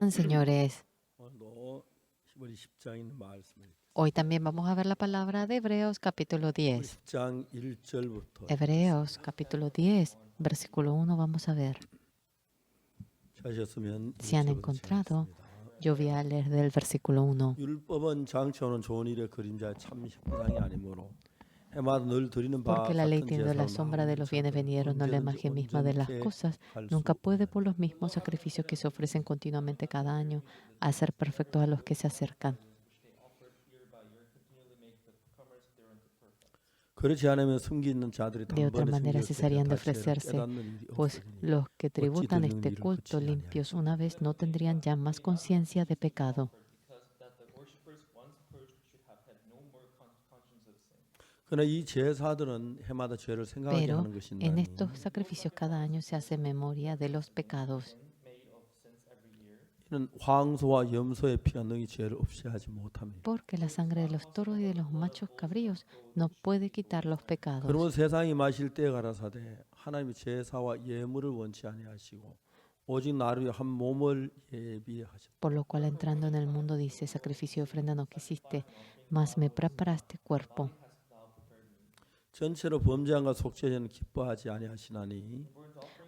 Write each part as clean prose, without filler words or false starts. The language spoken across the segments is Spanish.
Señores, 오늘도 히브리 10장에 있는 말씀을 hoy también vamos a ver la palabra de Hebreos capítulo 히브리 10. 10장 1절부터 Hebreos capítulo 10, versículo 1 vamos a ver. 찾으셨으면 Si han 1절부터 encontrado, 시작하겠습니다. yo voy a leer del versículo 1. 율법은 장치오는 좋은 일의 그림자 참 형상이 아니므로 해마다 늘 드리는 바 Porque la ley, 같은 teniendo la 제사로 sombra de 나오는 los bienes 자들은 venideros, no la 언제든지 imagen misma de las 온전케 cosas, 할 nunca 수 puede 없느니라. por los mismos sacrificios que se ofrecen continuamente cada año hacer perfectos a los que se acercan. 그렇지 않으면 숨기 있는 자들이 De otra 단번에 manera 숨겼을 때 cesarían de 다시 죄를 ofrecerse, 깨닫는 일이 pues 없어지니 los que 어찌 tributan 더 능히 este 이를 culto 그치지 limpios 아니하리까. una vez no tendrían ya más conciencia de pecado. 그러나 이 제사들은 해마다 죄를 생각하게 Pero 하는 en 것이나니 estos sacrificios cada año se hace memoria de los pecados, 이는 황소와 염소의 피가 능히 죄를 없이 하지 못함이니. porque la sangre de los toros y de los machos cabríos no puede quitar los pecados. 그러면 세상이 마실 때 가라사대 하나님이 제사와 예물을 원치 아니하시고 오직 나를 위해 한 몸을 예비하셨다. Por lo cual entrando en el mundo dice, sacrificio y ofrenda no quisiste, mas me preparaste cuerpo. 전체로 범죄한과 속죄는 기뻐하지 아니하시나니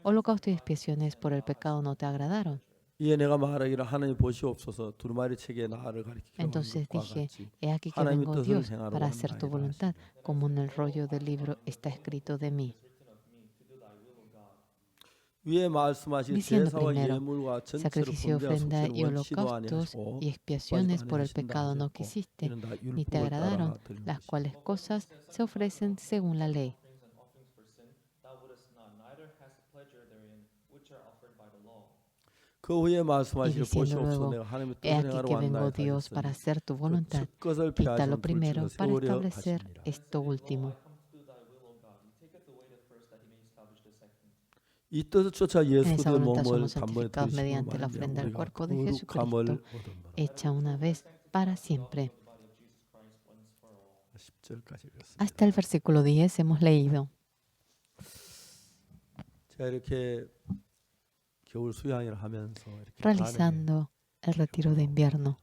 Holocausto y expiaciones por el pecado no te agradaron. 이에 내가 말하기를 하나님 보시옵소서 두루마리 책에 나를 가리키려 하는 Entonces 것과 dije, 같이 he aquí que 하나님의 vengo 뜻을 Dios 행하러 para hacer tu 왔나이다 voluntad, 하시니. como en el rollo del libro está escrito de mí. 위에 말씀하신 Diciendo 제사와 primero, 예물과 전체로 sacrificio, 범죄와 ofrenda 속죄는 y 원치도 holocaustos 아니하시고 y 구하지도 expiaciones por el 아니하신다 pecado no 하셨고 quisiste, 이는 다 ni te 율법을 agradaron, 따라 드리는 las 것이다. cuales cosas se ofrecen según la ley. 그 후에 Y 말씀하시길 diciendo 보시옵소서 luego, 내가 하나님의 he 뜻을 aquí 행하러 que vengo 왔나이다 Dios para 하셨으니 hacer tu 그 voluntad. 첫 것을 Quita 폐하시는 lo primero 불질러 para 세우려 establecer 하시니라. esto último. 이 뜻을 쫓아 En 예수 esa 그리스도의 voluntad 몸을 somos 단번에 santificados 들이심으로 mediante la 말미암아 ofrenda del 우리가 cuerpo de 거룩함을 Jesucristo, 얻은 바라. hecha una vez para siempre. 10절까지 읽었습니다. Hasta el versículo 10 hemos leído. 제가 이렇게 겨울 수양을 하면서 이렇게 단에 Realizando el retiro de invierno.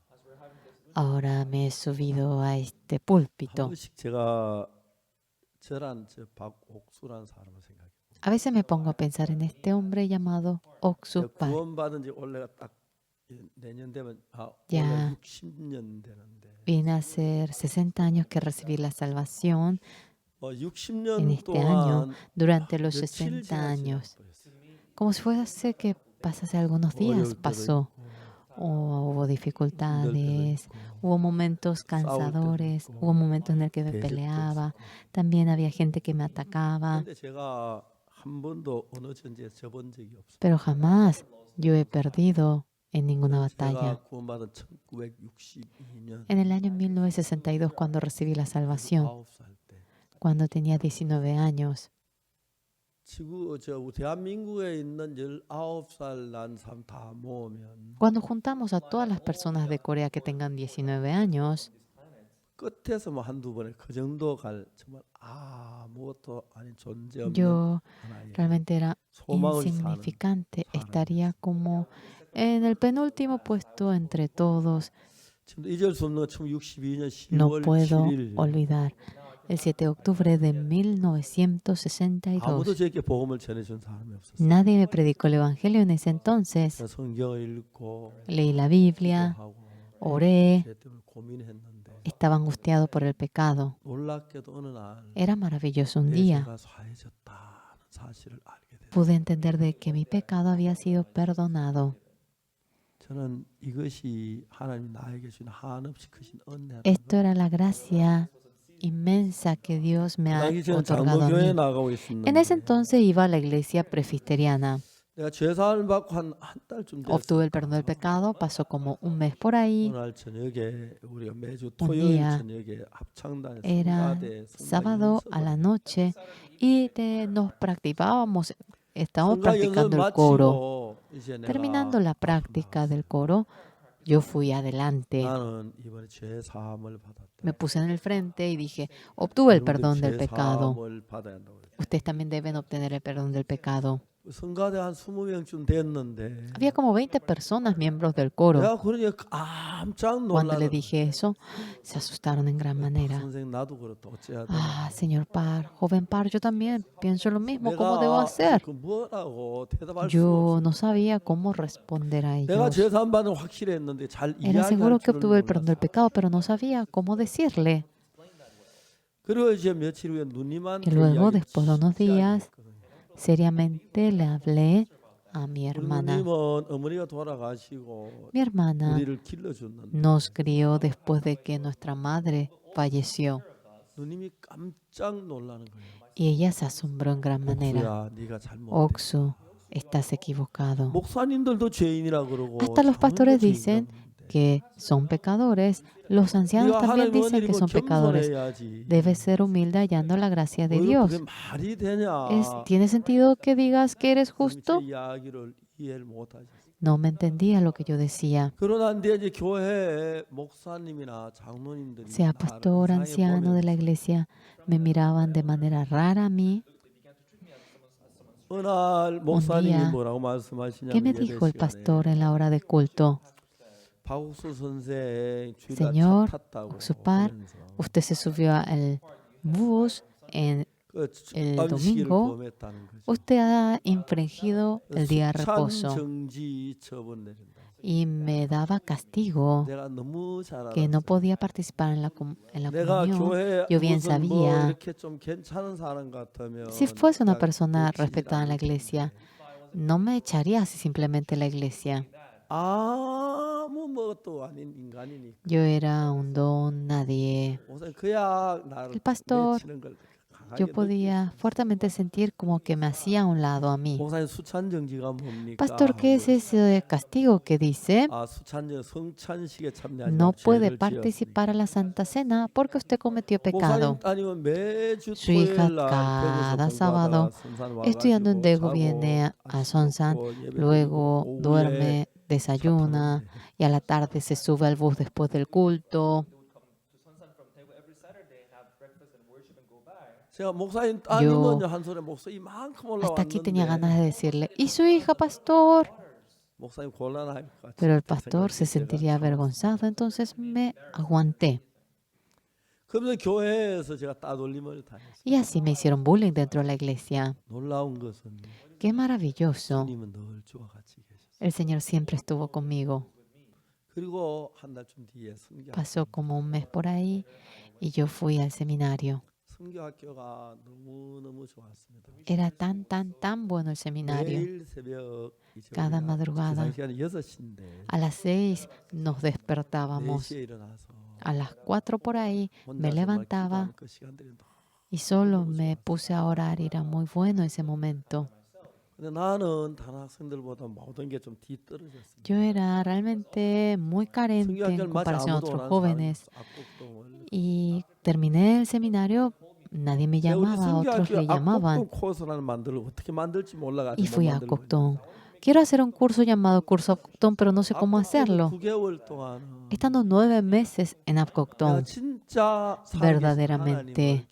Ahora me he subido a este 한 púlpito. 번씩 제가 저란 저 박옥수라는 사람을 생각해요. A veces me pongo a pensar en este hombre llamado 제가 Oxupal. 구원받은 지 올해가 딱 내년 되면 Ya. 올해 60년 되는데 Viene a ser 60 años que recibí la salvación. En 60년 este año, 동안 durante los 며칠 60 지나 años, 지나버렸어요. como si fuese que pasase algunos días, 어려울 때도 pasó. 있고 Hubo 힘들 때도 dificultades, 있고 hubo momentos 싸울 때도 cansadores, 있고 hubo momentos en el que me 대적도 peleaba, 있었고. también había gente que me atacaba, 근데 제가 한 번도 어느 전쟁에 져본 적이 없어요. pero jamás yo he perdido en ninguna 제가 batalla. 구원받은 1962년 En el año 1962, cuando recibí la salvación, 9살 때 cuando tenía 19 años, 대한민국에 있는 19살 난 사람 다 모으면 cuando juntamos a todas las personas de Corea que tengan 19 años, 끝에서 뭐 한두 번에 그 정도 갈 정말 아무것도 아닌 존재 없는 yo 하나의 realmente era 소망을 사는 insignificante, estaría 사람이었어요. como en el penúltimo puesto entre todos. 지금도 잊을 수 없는 건 1962년 No 10월 puedo 7일 olvidar el 7 de octubre de 아무도 1962. 제게 복음을 전해준 사람이 없었어요. Nadie me predicó el Evangelio en ese entonces. 그래서 성경을 읽고 Leí la Biblia, 기도하고 oré, 죄 때문에 고민했는데 estaba angustiado por el pecado. 놀랍게도 어느 날 Era maravilloso un 내 día. 죄가 사해졌다는 사실을 알게 됐어요. Pude entender de que mi pecado había sido perdonado. 저는 이것이 하나님이 나에게 주신 한없이 크신 은혜라는 Esto era la gracia inmensa que Dios me ha 당시 저는 otorgado a 장로교회에 mí. 나가고 En ese 있었는데 entonces iba a la iglesia presbiteriana. 내가 죄사함을 받고 한 달쯤 Obtuve el 됐을 perdón del pecado, pasó como un mes por ahí. 오늘 저녁에 우리가 매주 Un 토요일 día 저녁에 합창단에 era 성가대 sábado a la 성가 noche y nos practicábamos, estábamos 연습 practicando el coro. 마치고 이제 내가 Terminando la práctica del coro, yo fui adelante. 나는 이번에 죄사함을 받았다. Me puse en el frente y dije, obtuve el 여러분들 perdón del pecado. 죄사함을 받아야 한다고 그랬어요. Ustedes también deben obtener el perdón del pecado. 성가대 한 20명쯤 됐는데 Había como 20 personas, miembros del coro. 내가 그러니까 깜짝 Cuando le 놀라더라고. dije eso, se asustaron en gran 박 manera. 선생 나도 그렇다 어째야 되나. Ah, señor Par, joven Par, yo también pienso lo mismo. ¿Cómo debo 내가 hacer? 그 뭐라고 대답할 수가 Yo 없어. no sabía cómo responder a 내가 ellos. 제사함받은 확실했는데 잘 Era seguro 이야기할 que 줄을 obtuve el perdón del 몰랐어. pecado, pero no sabía cómo decirle. 그리고 이제 며칠 후에 Y 누님한테 luego, 이야기 después de unos días, 시작했거든요. seriamente le hablé a mi 우리 hermana. 누님은 어머니가 돌아가시고 Mi hermana 우리를 길러줬는데 nos crió después de que nuestra madre falleció. 누님이 깜짝 놀라는 거예요. Y ella se asombró en gran manera. 옥수야, 네가 잘못했다. Oxu, estás equivocado. 목사님들도 죄인이라 그러고 Hasta los 장로님도 pastores 죄인이라 dicen 그러는데 que son pecadores. Los ancianos 네가 también 하나님 dicen que 은혜리고 son pecadores. 겸손해야지. Debes ser humilde hallando la gracia de 그게 Dios. 말이 되냐? ¿Tiene sentido que digas que eres 제 justo? 이야기를 이해를 못하죠. No me entendía lo que yo decía. 그러나 이제 교회 목사님이나 장로님들이 Sea 나를 pastor, 이상하게 anciano de la 보면서 iglesia, me miraban de manera rara a mí. 어느 날 목사님이 día, 뭐라고 ¿Qué 말씀하시냐면 me 예배 dijo el 시간에 pastor en la hora de culto? 박옥수 선생 주일날 Señor, 차 탔다고 Oxupar, 그러면서 usted se subió al bus en 그 el 안식일을 domingo. 범했다는 거죠. Usted ha infringido el día de reposo 정지 처분 내린다. y me daba castigo 내가 너무 잘 que no 알았어요. podía participar en la 내가 comunión. 교회 Yo bien 무슨 뭐 sabía, 이렇게 좀 괜찮은 사람 같으면 si fuese una 내가 persona 고치질 respetada en la 않을 iglesia, 텐데. no me echaría así simplemente de la iglesia. 아무 것도 아닌 인간이니까. Yo era un don, nadie. 우선 그야 나를 El pastor, 내치는 걸 yo 강하게 podía fuertemente sentir como que me hacía a un lado a mí. 목사님 수찬 정지가 뭡니까? Pastor, ¿qué es ese castigo que dice? 아 수찬 성찬식에 참여하지 No 말고 puede 죄를 participar a la Santa Cena porque usted cometió 지었으니. pecado. 목사님 따님은 매주 Su hija 토요일 날 cada 배고서 sábado, 공부하다가 선산 estudiando en 와가지고 Daegu, 자고 viene a 아침 Sonsan, 먹고 예배 드리고 luego 오후에 duerme, 차 desayuna 타는데 y a la tarde se sube al bus después del culto. 제가 목사님 Yo 따님은요 한 손에 목소 이만큼 hasta aquí tenía ganas 올라왔는데 de decirle, ¿y su hija, pastor? 목사님 곤란할 것 같이 Pero el pastor se sentiría avergonzado, entonces me aguanté. 그러면서 교회에서 제가 따돌림을 당했어요. Y así me hicieron bullying dentro de la iglesia. 놀라운 것은 Qué maravilloso. 주님은 늘 저와 같이 계셨어요. El Señor siempre estuvo conmigo. 그리고 한 달쯤 뒤에 선교 Pasó como un mes por ahí y yo fui al seminario. 선교학교가 너무너무 좋았습니다. Era tan, tan, tan bueno el seminario. 매일 새벽 Cada madrugada. 그 시간이 6시인데 A las 6 nos despertábamos. 4시에 일어나서 A las 4 por ahí me 혼자서 막 levantaba 기도하는 그 시간들이 너무. y solo me puse a orar. Era muy bueno ese momento. 근데 나는 다른 학생들보다 모든 게 좀 뒤떨어졌습니다. Yo era realmente muy carente en 선교학교를 마치 comparación a 아무도 otros 안 jóvenes. 앞곡동을 Y terminé el seminario, nadie me 내가 우리 llamaba, otros le 선교학교 llamaban. 앞곡동 코스라는 만들고 어떻게 만들지 몰라가지고 Y 못 fui a 만들고 Coctón. Quiero hacer un curso llamado Curso Apcoctón, pero no sé cómo hacerlo. 9개월 동안 Estando 9 meses en 내가 Apcoctón, 진짜 verdaderamente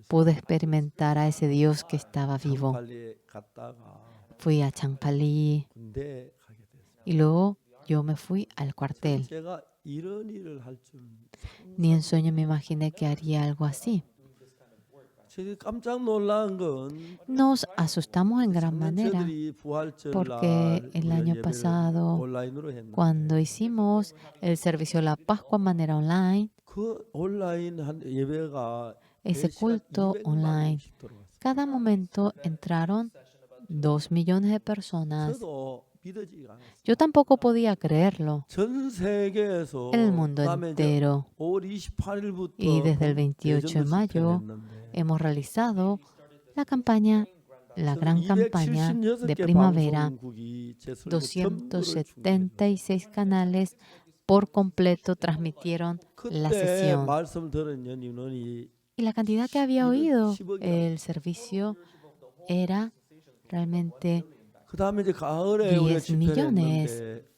pude experimentar a ese Dios que estaba vivo. 빨리 갔다가 Fui a Changpali 군대 가게 됐어요. y luego yo me fui al cuartel. 제가 이런 일을 할 줄은 Ni en sueño me imaginé que haría algo así. 제가 깜짝 놀란 건 Nos asustamos en gran manera 저들이 부활절 porque 날 el año 예배를 pasado, 온라인으로 했는데 cuando hicimos el servicio de la Pascua de manera online, 그 온라인 한 예배가 ese 매시간 culto 200만 online, 명씩 들어왔어요. cada momento entraron 2 millones de personas. 저도 믿어지가 않았어요. Yo tampoco podía creerlo. 전 세계에서 El mundo 그다음에 이제 entero. 5월 28일부터 Y desde el 28 de mayo hemos realizado la campaña, la gran campaña de primavera. 276 canales por completo transmitieron la 그때 sesión. 말씀 들은 연인원이 Y la cantidad que había oído el servicio era realmente 그다음에 이제 가을에 우리가 10 millones. 집회했는데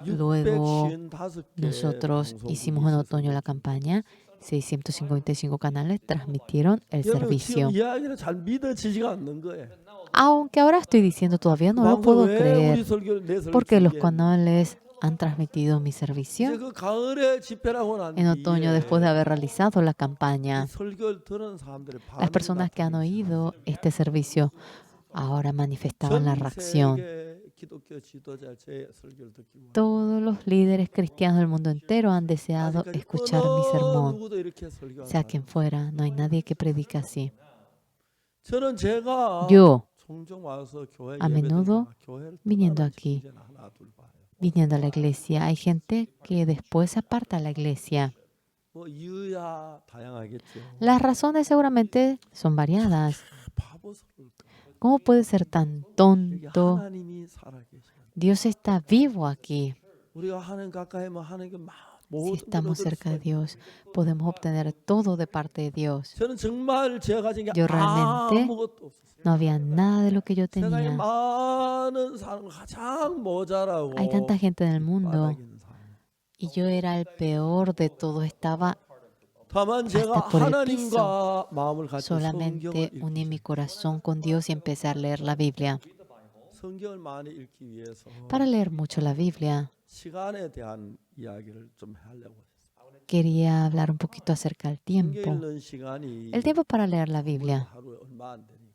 Luego 655개 nosotros hicimos en otoño la campaña. 655 canales transmitieron el servicio. 이야기는 잘 믿어지지가 않는 거예요. Aunque ahora estoy diciendo todavía no lo 방송 puedo 왜 우리 creer, 설교 내 설교 porque los 중계했는지. canales han transmitido mi 이제 servicio 그 가을에 집회라고 난 en otoño después de 뒤에 haber realizado la 이 campaña. 설교를 들은 사람들의 Las 반응이 personas que han 나타나기 oído 시작합니다. este servicio ahora manifestaban la 전 reacción. 세계 기독교 지도자 제 설교를 듣기 원해요. Todos los líderes cristianos del mundo entero han deseado 아직까지 escuchar mi 어느 sermón. 누구도 이렇게 설교한 Sea 사람이 quien fuera, no hay nadie que predique así. 저는 제가 Yo, 종종 와서 교회 a menudo, 예배드리다가 교회를 viniendo 떠나는 aquí, 형제는 하나 둘 봐요. viniendo a la iglesia, hay gente que después se aparta de la iglesia. 뭐 이유야 다양하겠죠. Las razones seguramente son variadas. 바보스러울 거예요. ¿Cómo puede ser tan 여기 tonto? 하나님이 살아계셔. Dios está vivo aquí. 우리가 하나님 가까이면 하나님께 막 Si 모든 걸 estamos 얻을 cerca de 수가 있는 Dios, podemos obtener todo de parte de Dios. 저는 정말 제가 가진 게 Yo realmente 아무것도 없었어요. no había nada de lo que yo 세상에 tenía. 많은 사람 가장 모자라고 Hay tanta gente en el mundo 바닥에 있는 사람. y yo era el peor de todos. Estaba 다만 제가 hasta por el piso. 하나님과 마음을 같이 Solamente 성경을 uní 읽기 mi corazón con Dios y empecé a leer la Biblia. 성경을 많이 읽기 위해서 Para leer mucho la Biblia, 시간에 대한 이야기를 좀 하려고 했어요. quería hablar un poquito acerca del 성경 tiempo. 읽는 시간이 El tiempo para leer la Biblia, 하루에 얼마 안 되니까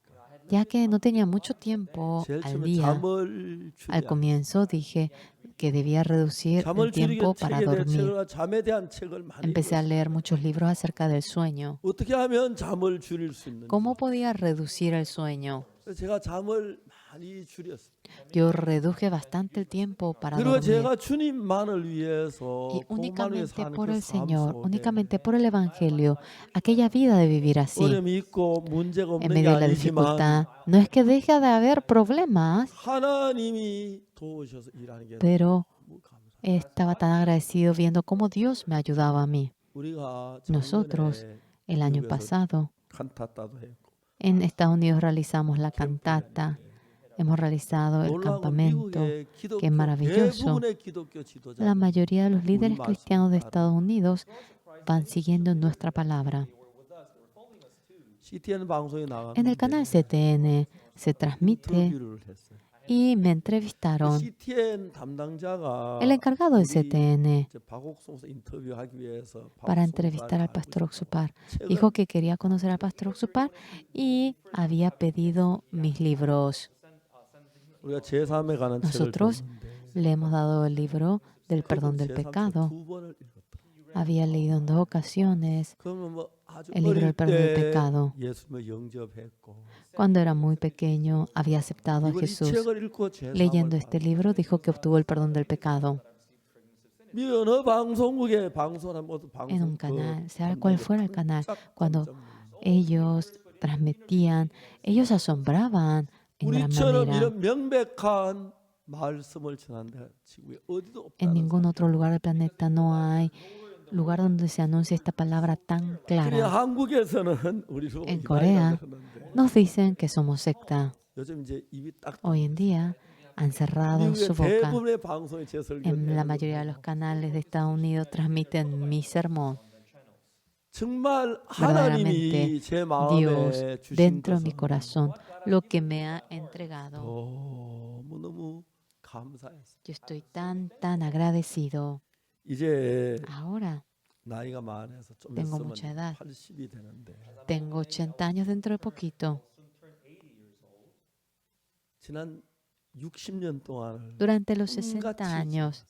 ya que no tenía mucho tiempo 제일 al 처음에 día. 잠을 Al 줄여야 comienzo dije que debía reducir 잠을 el tiempo 줄이기 para 책에 대한 dormir. 책을 잠에 대한 책을 많이 Empecé a 읽었어요. leer muchos libros acerca del sueño. 어떻게 하면 잠을 줄일 수 있는지. ¿Cómo podía reducir el sueño? 그래서 제가 잠을 많이 줄였어요. Yo reduje bastante el tiempo para 그리고 dormir. 제가 주님만을 위해서 Y 복음만을 위해서 únicamente 사는 por 그 el 삶 Señor, 속에 únicamente por el Evangelio, aquella vida de vivir así, 어려움이 있고 문제가 en 없는 게 medio de la 아니지만 dificultad, no es que deje de haber problemas, 하나님이 도우셔서 일하는 게 pero 너무 감사해요. estaba tan agradecido viendo cómo Dios me ayudaba a mí. 우리가 Nosotros, 작년에 el año 미국에서 pasado, 칸타타도 했고 en Estados Unidos realizamos la cantata, hemos realizado el 놀라운 건 campamento. 미국의 기독교 Qué maravilloso. 대부분의 기독교 지도자 La mayoría de los líderes cristianos de Estados Unidos van siguiendo nuestra palabra. CTN 방송에 En el canal CTN se transmite 인터뷰를 했어요. y me entrevistaron. CTN 담당자가 El encargado de 우리 CTN 이제 박옥송서 인터뷰하기 위해서 para 박옥송사를 entrevistar al 알고 pastor 싶어서 Oxupar 책을 dijo que quería conocer al pastor Oxupar y había pedido mis libros. 우리가 제3에 관한 책을 Nosotros 줬는데 le hemos dado el libro del 그것도 perdón del 제3책 pecado. 2번을 읽었다. Había leído en 2 ocasiones 그러면 뭐 아주 el libro 어릴 del perdón del 때 pecado. 예수님을 영접했고 Cuando era muy pequeño había aceptado a 이번 이 Jesús. 책을 읽고 제3을 Leyendo este libro dijo que obtuvo el perdón del pecado 미 어느 방송국에 방송한 모두 방송 en un canal, sea cual fuera el canal. Cuando ellos transmitían, ellos se asombraban en gran 우리처럼 manera. 이런 명백한 말씀을 전한다 지구에 어디도 En 없다는 ningún otro lugar del planeta no hay lugar donde se anuncie esta palabra tan 그래 clara. 한국에서는 우리로 En 이방이라 Corea 그러는데 nos dicen que somos secta. 요즘 이제 입이 딱 Hoy en día han cerrado 미국의 su boca. 대부분의 방송에 제 설교를 En la 내는 mayoría de los canales de Estados Unidos transmiten mi sermón. 정말 Verdaderamente, 하나님이 제 Dios, 마음에 주신 dentro de mi 것은 corazón, lo que me ha entregado. 너무너무 감사했어요. Yo estoy tan agradecido. 이제 Ahora 나이가 많아서 좀 Tengo 있으면 mucha edad. 80이 되는데 tengo 80 años dentro de poquito. 지난 60년 동안을 Durante los 60 años,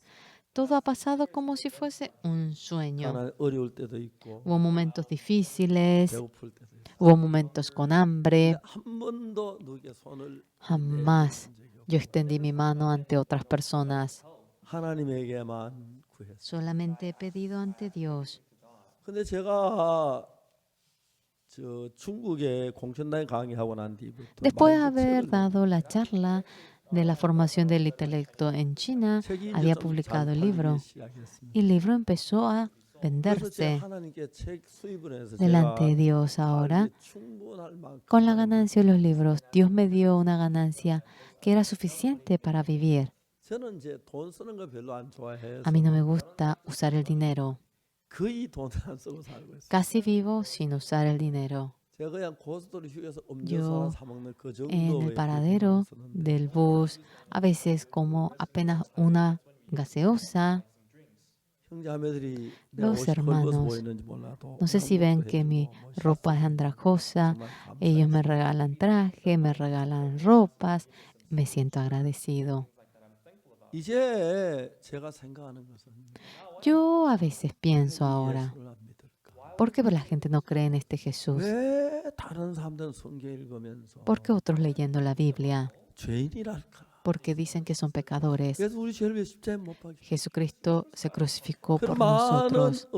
todo ha pasado como si fuese un sueño. 가난 어려울 때도 있고 Hubo momentos difíciles, 배고플 때도 있고 hubo momentos con hambre. 한 번도 누구에게 손을 Jamás 내밀은 적이 없고 yo extendí mi mano ante otras personas. 하나님에게만 구했어요. Solamente he pedido ante Dios. 근데 제가 저 중국에 공천당 강의하고 난 뒤부터 Después de 많은 haber 책을 dado la charla de la formación del intelecto en China, 책이 이제 había 좀 publicado 잘 el 팔리기 libro 시작했습니다. y el libro empezó a 그래서 제가 venderse 하나님께 책 수입을 해서 delante de 제가 Dios. Ahora, 살기 충분할 만큼 con la ganancia de los libros, Dios me dio una ganancia que era suficiente para vivir. 저는 이제 돈 쓰는 거 별로 안 좋아해서 A mí no me gusta usar el dinero. 거의 돈을 안 쓰고 살고 있어요. Casi vivo sin usar el dinero. Yo en el paradero del bus a veces como apenas una gaseosa. Los hermanos, no sé si ven que mi ropa es andrajosa, ellos me regalan traje, me regalan ropas, me siento agradecido. Yo a veces pienso ahora, ¿por qué la gente no cree en este Jesús? ¿Por qué otros leyendo la Biblia? Porque dicen que son pecadores. Jesucristo se crucificó por nosotros.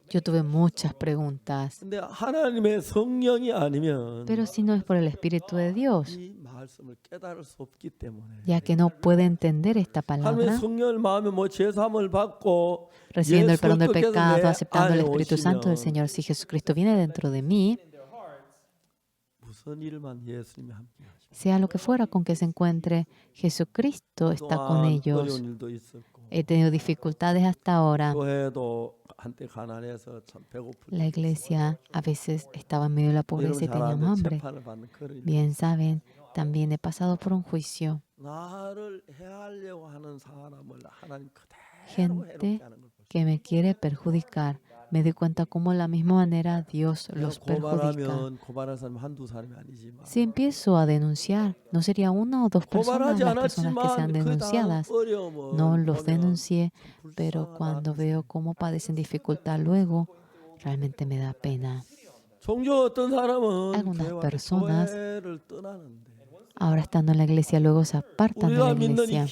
Yo tuve muchas preguntas. Pero si no es por el Espíritu de Dios, ya que no puede entender esta palabra, recibiendo el perdón del pecado, aceptando el Espíritu Santo del Señor, si Jesucristo viene dentro de mí, sea lo que fuera con que se encuentre, Jesucristo está con ellos. He tenido dificultades hasta ahora. La iglesia a veces estaba en medio de la pobreza y teníamos hambre. Bien saben, también he pasado por un juicio. Gente que me quiere perjudicar. Me di cuenta cómo de la misma manera Dios los perjudica. Si empiezo a denunciar, no sería una o dos personas las personas que sean denunciadas. No los denuncié, pero cuando veo cómo padecen dificultad luego, realmente me da pena. Algunas personas, ahora estando en la iglesia, luego se apartan de la iglesia.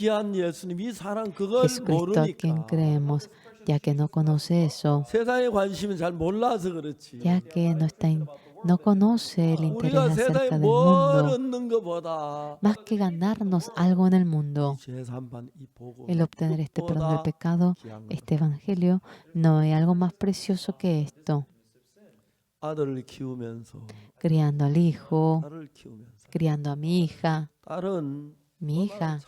Jesucristo, a quien creemos, ya que no conoce eso, ya que no conoce el interés acerca del mundo, más que ganarnos algo en el mundo, el obtener este perdón del pecado, este evangelio, no hay algo más precioso que esto. Criando al hijo, criando a mi hija. Mi hija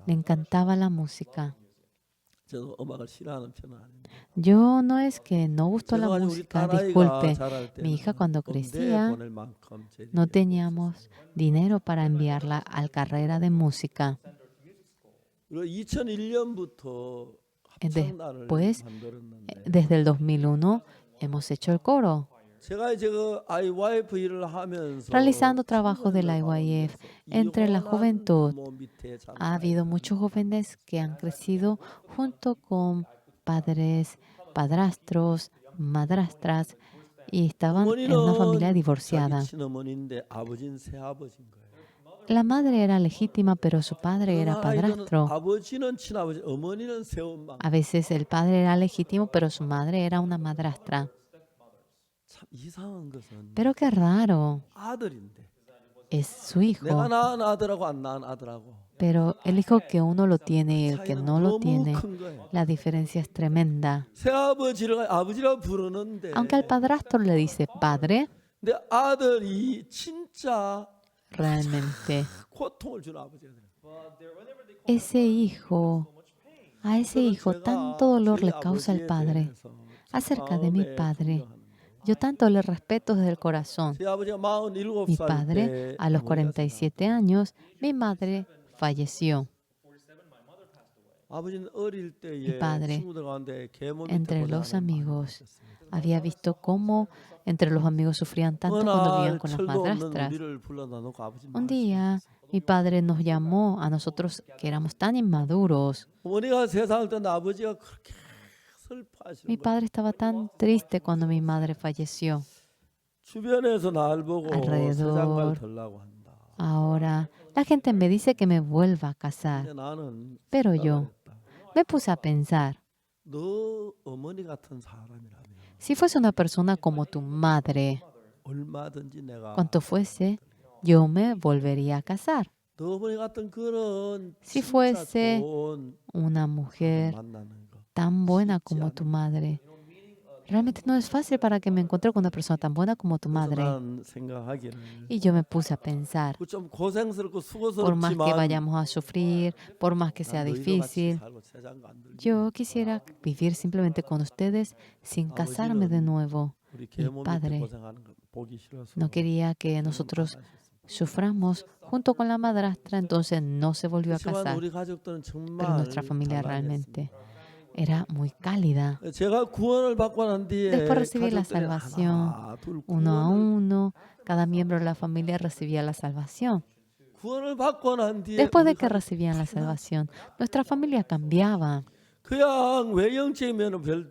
le encantaba la música. Yo no es que no gustó la música, disculpe. Mi hija cuando crecía no teníamos dinero para enviarla a la carrera de música. Después, desde el 2001, hemos hecho el coro. Realizando trabajos del IYF entre la juventud, ha habido muchos jóvenes que han crecido junto con padres, padrastros, madrastras y estaban en una familia divorciada. La madre era legítima, pero su padre era padrastro. A veces el padre era legítimo, pero su madre era una madrastra. Pero qué raro. Es su hijo. Pero el hijo que uno lo tiene y el que no lo tiene, la diferencia es tremenda. Aunque al padrastro le dice padre, realmente a ese hijo tanto dolor le causa el padre. Acerca de mi padre, yo tanto le respeto desde el corazón. Mi padre, a los 47 años, mi madre falleció. Mi padre, entre los amigos, había visto cómo entre los amigos sufrían tanto cuando vivían con las madrastras. Un día, mi padre nos llamó a nosotros que éramos tan inmaduros. Mi padre estaba tan triste cuando mi madre falleció. Alrededor, ahora, la gente me dice que me vuelva a casar. Pero yo me puse a pensar, si fuese una persona como tu madre, cuanto fuese, yo me volvería a casar. Si fuese una mujer tan buena como tu madre, realmente no es fácil para que me encuentre con una persona tan buena como tu madre. Y yo me puse a pensar, por más que vayamos a sufrir, por más que sea difícil, yo quisiera vivir simplemente con ustedes sin casarme de nuevo. 우리 Mi 계모 밑에 padre 고생하는 거 보기 싫어서 no quería que nosotros suframos junto con la madrastra, entonces no se volvió a 그렇지만 casar. 우리 가족들은 Pero nuestra 정말 familia realmente 단란했습니다. era muy cálida. 제가 구원을 받고 난 Después 뒤에 recibí la 가족들이 salvación 하나 둘 uno a 구원을 uno. Cada miembro de la familia recibía la salvación. 구원을 받고 난 뒤에 Después de 우리 que 가족 recibían la salvación, nuestra familia cambiaba. 그냥 외형적이면 별뭐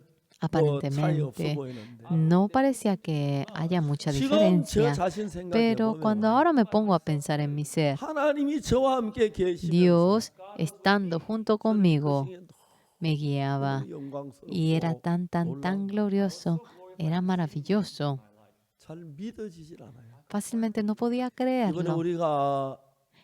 차이 없어 Aparentemente, 보이는데 no parecía que haya mucha 지금 저 diferencia. 자신 생각해 Pero cuando 보면 ahora me pongo a pensar en mi ser, 하나님이 저와 함께 계시면서 Dios, estando junto conmigo, 그것이 me guiaba. 너무 Y era 영광스럽고 tan glorioso, era maravilloso. 잘 믿어지질 않아요. Fácilmente no podía 이번에 creerlo. 우리가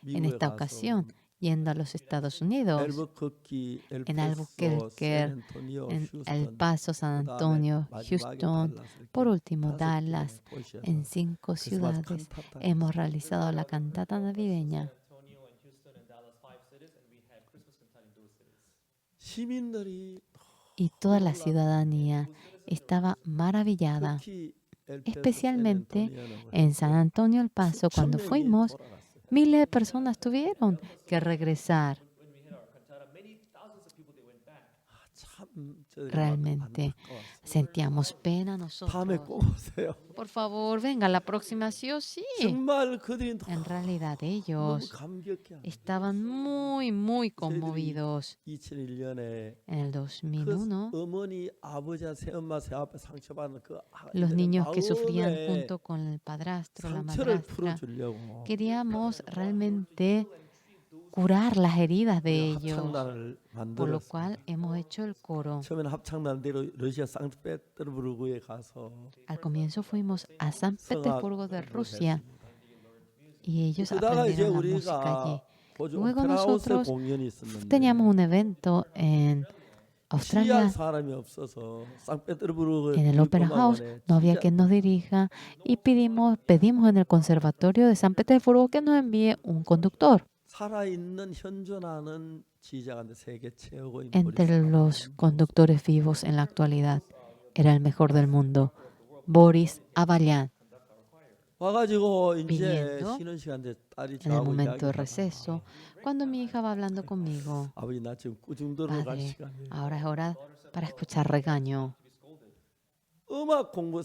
En 미국에 esta 가서 ocasión, yendo a los Estados Unidos, 엘버커키, en 엘패소, Albuquerque, 샌안토니오, en El 휴스턴, Paso, San 그다음에 Antonio, 마지막에 Houston, 달라스 por 이렇게 último 다섯 개 Dallas, 도시에서 en 5 크리스마스 ciudades, 칸타타 hemos realizado la cantata navideña. 시민들이 Y toda la ciudadanía estaba maravillada, 특히 엘패소, especialmente 샌안토니오는 en San Antonio El Paso. 수천 Cuando 명이 fuimos, 돌아갔어요. miles de personas tuvieron que regresar. 참 저들이 막 Realmente 안타까웠어요. sentíamos pena 다음에 nosotros. 꼭 오세요. Por favor, venga, la próxima sí o sí. 정말 그들이 En realidad 너무 ellos 감격해. estaban muy conmovidos. 2001년에 En el 그 2001, 어머니, 아버지, 새엄마, 새아빠 상처받는 그 los 아이들의 niños que sufrían 마음에 junto con el padrastro, la 상처를 madrastra, 풀어주려고 queríamos realmente curar las heridas de ellos, 합창단을 por lo 만들었어요. cual hemos hecho el coro. 처음에는 합창단대로 러시아 상트페테르부르크에 가서 Al comienzo fuimos a San Petersburgo de Rusia y ellos 그러다가 이제 aprendieron la música allí. 우리가 호주 Luego 오페라하우스에 nosotros 공연이 있었는데 teníamos un evento en 지휘할 Australia, 사람이 없어서 상트페테르부르크 en el Opera House, no había quien nos dirija y pedimos en el Conservatorio de San Petersburgo que nos envíe un conductor. 살아있는 현존하는 지휘자가 세계 최고인 Entre los conductores vivos en la actualidad, era el mejor del mundo, Boris Avalyan. 와가지고 이제 viniendo 쉬는 시간에 딸이 En el 저하고 momento de 이야기하다가 receso, cuando mi hija va hablando conmigo, 아버지 나 지금 꾸중 들어갈 padre, 시간이에요. ahora es hora para escuchar regaño. 음악 공부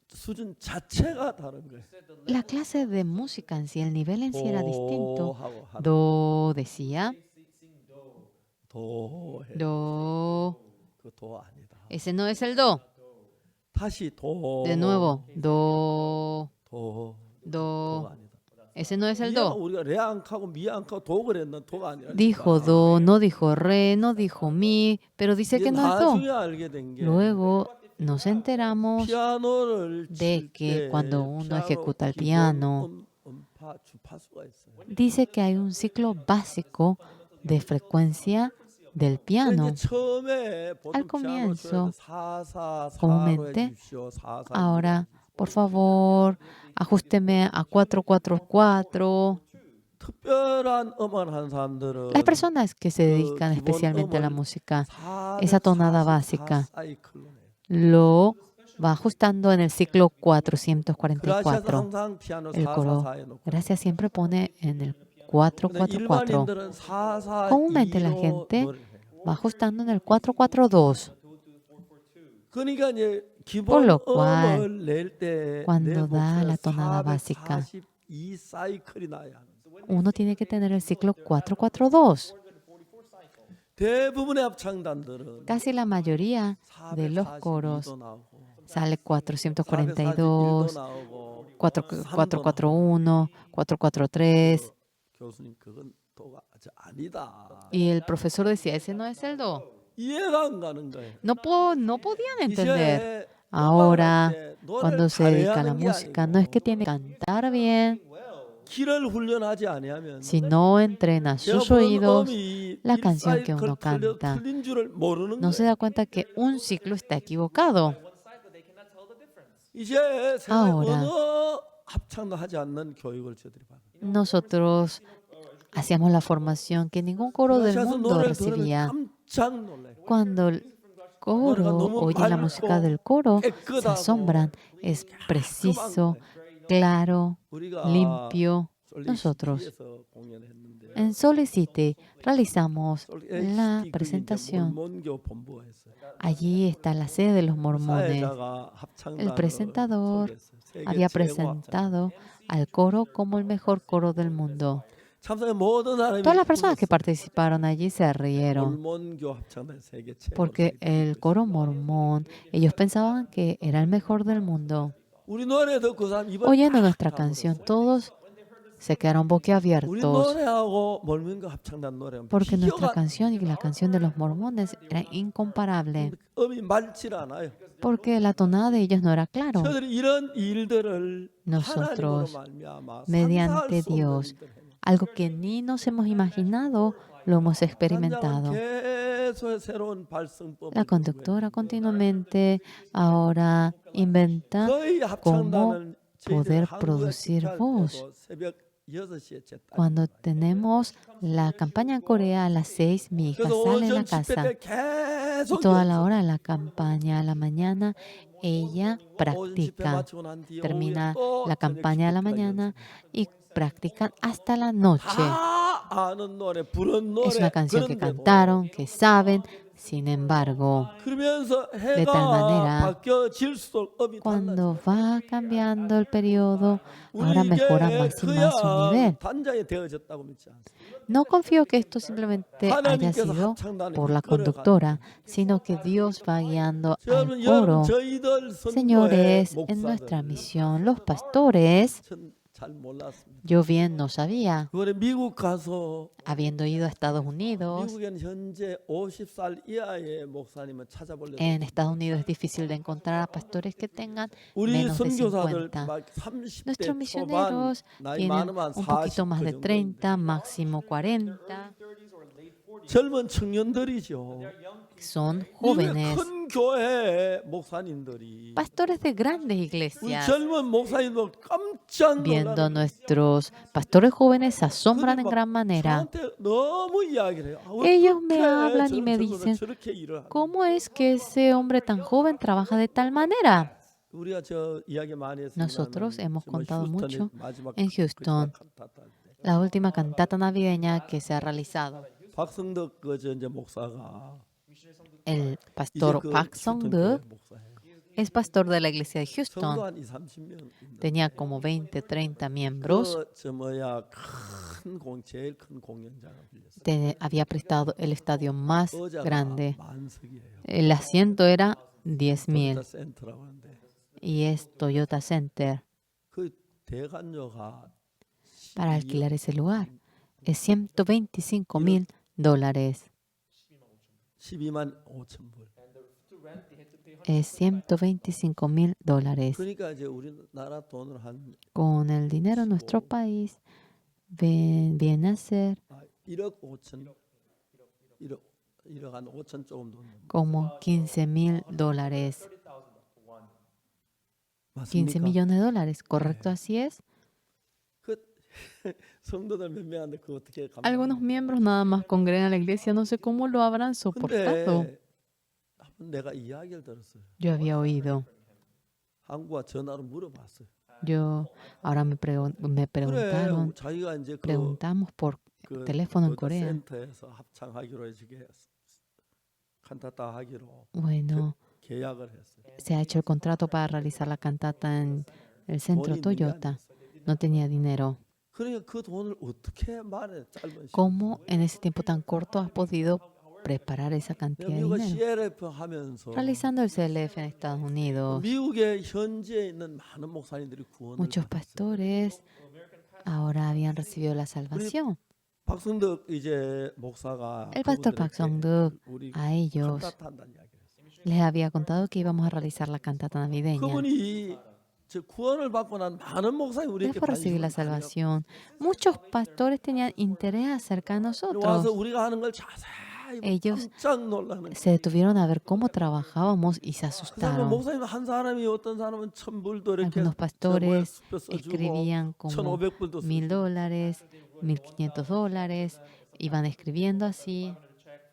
수준 자체가 다른 거예요. La clase de música en sí, el nivel en sí era distinto. 도하고 하 Do decía, 도해 do. 그도 아니다. Ese no es el do. 다시 도 De nuevo, do, 도가 do. 아니다. Ese no es el 미안, do. 우리가 레앙하고 미앙하고 도 그랬는 도가 아니라. Dijo do, no dijo re, no dijo mi, pero dice que no es do. 나중에 알게 된 게 Luego nos enteramos 피아노를 de que cuando uno ejecuta el 피아노 piano, 음파 주파수가 있어요. dice que hay un ciclo básico de frecuencia del piano. 이제 처음에 보통 Al comienzo, 피아노 쳐야 돼. 4-4-4로 comúnmente, 해주십시오. 4-4. Ahora, por favor, ajústeme a 4-4-4. 특별한 음악 하는 사람들은 Las personas que se dedican especialmente a la música, esa tonada básica, 사이클로 해요. lo va ajustando en el ciclo 그라시아도 444. 항상 피아노 El coro, 4-4-4 해놓고. gracias, siempre pone en el 근데 444. 일반인들은 4-4-2로 Comúnmente la gente 노래를 해요. va ajustando en el 442. 그러니까 이제 Por 기본 lo cual, 음을 낼 때 cuando da la tonada básica, 442 사이클이 나야 하는. uno tiene que tener el ciclo 442. 대부분의 합창단들은 Casi la mayoría de los coros 442도 나오고 sale 441도 442, 나오고 441, 443. 교수님 그건 도가 아니다. Y el profesor decía, ese no es el do. 이해가 안 가는 거예요. No podían entender. 이제 Ahora, 음악할 때 노래를 cuando se dedica a la 잘해야 하는 게 música, no es que tiene que cantar bien, 귀를 훈련하지 아니하면 si no entrena 제가 sus 부른 oídos, 음이 la canción que uno 사이클 canta, 틀린 줄을 모르는 no se 거예요. da cuenta que un ciclo está equivocado. 이제 세상에 Ahora. 어느 합창도 하지 않는 교육을 저들이 받아요. Nosotros hacíamos la formación que ningún coro del 그라시아서 mundo 노래를 recibía. 들으면 깜짝 놀라요. Cuando coro, oyen la música del coro, se asombran. Es preciso, claro, limpio. Nosotros en Salt Lake City realizamos la presentación. Allí está la sede de los mormones. El presentador había presentado al coro como el mejor coro del mundo. Todas las personas que participaron allí se rieron porque el coro mormón, ellos pensaban que era el mejor del mundo. Oyendo nuestra canción, todos se quedaron boquiabiertos porque nuestra canción y la canción de los mormones era incomparable porque la tonada de ellos no era claro. Nosotros, mediante Dios, algo que ni nos hemos imaginado, lo hemos experimentado. La conductora continuamente ahora inventa cómo poder producir voz. Cuando tenemos la campaña en Corea a las 6, mi hija sale de la casa y toda la hora de la campaña a la mañana ella practica. Termina la campaña a la mañana y practican hasta la noche. Es una canción que cantaron, que saben. Sin embargo, de tal manera, cuando va cambiando el periodo, ahora mejora más y más su nivel. No confío que esto simplemente haya sido por la conductora, sino que Dios va guiando al coro. Señores, en nuestra misión, los pastores, yo bien no sabía, habiendo ido a Estados Unidos. En Estados Unidos es difícil de encontrar a pastores que tengan menos de 50. Nuestros misioneros tienen un poquito más de 30, máximo 40. Son jóvenes, pastores de grandes iglesias. Viendo a nuestros pastores jóvenes se asombran en gran manera. Ellos me hablan y me dicen, ¿cómo es que ese hombre tan joven trabaja de tal manera? Nosotros hemos contado mucho en Houston, la última cantata navideña que se ha realizado. El pastor Park Song-deuk es pastor de la iglesia de Houston. Tenía como 20, 30 miembros. Había prestado el estadio más grande. El asiento era 10,000 y es Toyota Center. Para alquilar ese lugar es $125,000. Es $125,000. Con el dinero de nuestro país viene a ser como $15,000. $15 millones, ¿correcto? Así es. Algunos miembros nada más congregan a la iglesia, no sé cómo lo habrán soportado. Yo había oído. Ahora me preguntaron, preguntamos por teléfono en Corea. Bueno, se ha hecho el contrato para realizar la cantata en el centro Toyota. No tenía dinero. ¿Cómo en ese tiempo tan corto has podido preparar esa cantidad de dinero? Realizando el CLF en Estados Unidos, muchos pastores ahora habían recibido la salvación. El pastor Park Song-deuk a ellos les había contado que íbamos a realizar la cantata navideña. Después de recibir la salvación, muchos pastores tenían interés acerca de nosotros. Ellos se detuvieron a ver cómo trabajábamos y se asustaron. Algunos pastores escribían como $1,000, $1,500, iban escribiendo así.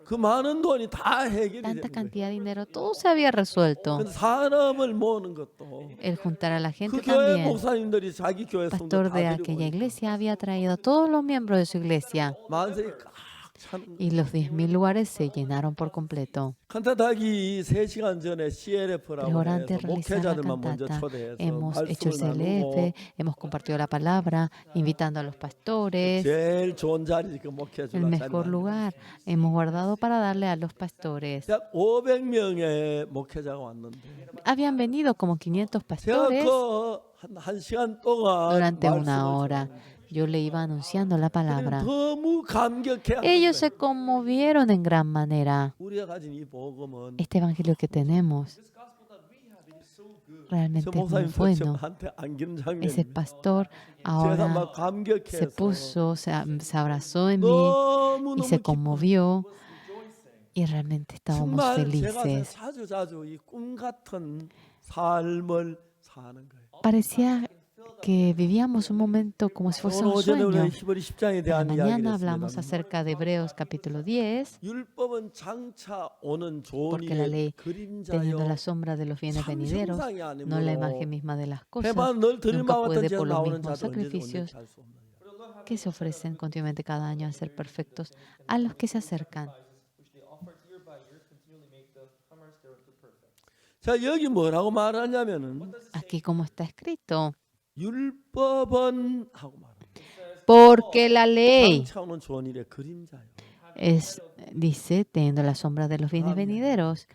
그 많은 돈이 다 해결이 tanta 되는 거예요. cantidad de dinero, todo se había resuelto. 그 사람을 모으는 것도 El juntar a la 그 gente 교회 también. 목사님들이 자기 교회 El 성도 pastor 다 de 데리고 aquella 오니까 iglesia había traído a todos los miembros de su iglesia 만석이 꽉 차는 y 거예요. los 10.000 lugares se llenaron por completo. 칸타타기 3시간 전에 3 CLF라고 horas antes 해서 de realizar la 목회자들만 먼저 cantata, 초대해서 hemos hecho el 말씀을 나누고 CLF, hemos compartido la palabra, invitando a los pastores. 제일 좋은 자리 그 목회 El 주라 자리 mejor lugar hemos guardado para darle a los pastores. 약 500명의 목회자가 왔는데 Habían venido como 500 제가 pastores 그한 시간 동안 durante una 말씀을 hora. 전했는데 Yo le iba anunciando la palabra. 너무 감격해 하는 Ellos 거예요. se conmovieron en gran manera. 우리가 가진 이 복음은 Este evangelio que tenemos 저 realmente es muy 목사님 bueno. 저한테 안기는 Ese 장면이 pastor 제가 ahora 막 se 감격해서 puso, se abrazó en mí y 너무너무 se 기뻐. conmovió y realmente estábamos 정말 제가 felices. 자주 이 꿈 같은 삶을 사는 거예요. Parecía que vivíamos un momento como si fuese 오늘 un 오전에 sueño. 우리 히브리 10장에 En la 대한 이야기를 mañana hablamos 했습니다. acerca de Hebreos capítulo 10, 율법은 장차 오는 좋은 porque la ley, 일의 teniendo 그림자요 la sombra de los bienes 참 venideros, 형상이 no la 아니므로 imagen misma de las cosas, 해만 늘 nunca 드림과 같은 puede 죄 por los 나오는 mismos 자도 언제든지 sacrificios 온전케 할수 없느니라. que se ofrecen continuamente cada año a ser perfectos a los que se acercan. 자 여기 뭐라고 말하냐면은 Aquí como está escrito, 율법은 하고 말합니다. porque la ley 장차 오는 좋은 일의 그림자요. dice, teniendo la sombra de los bienes venideros.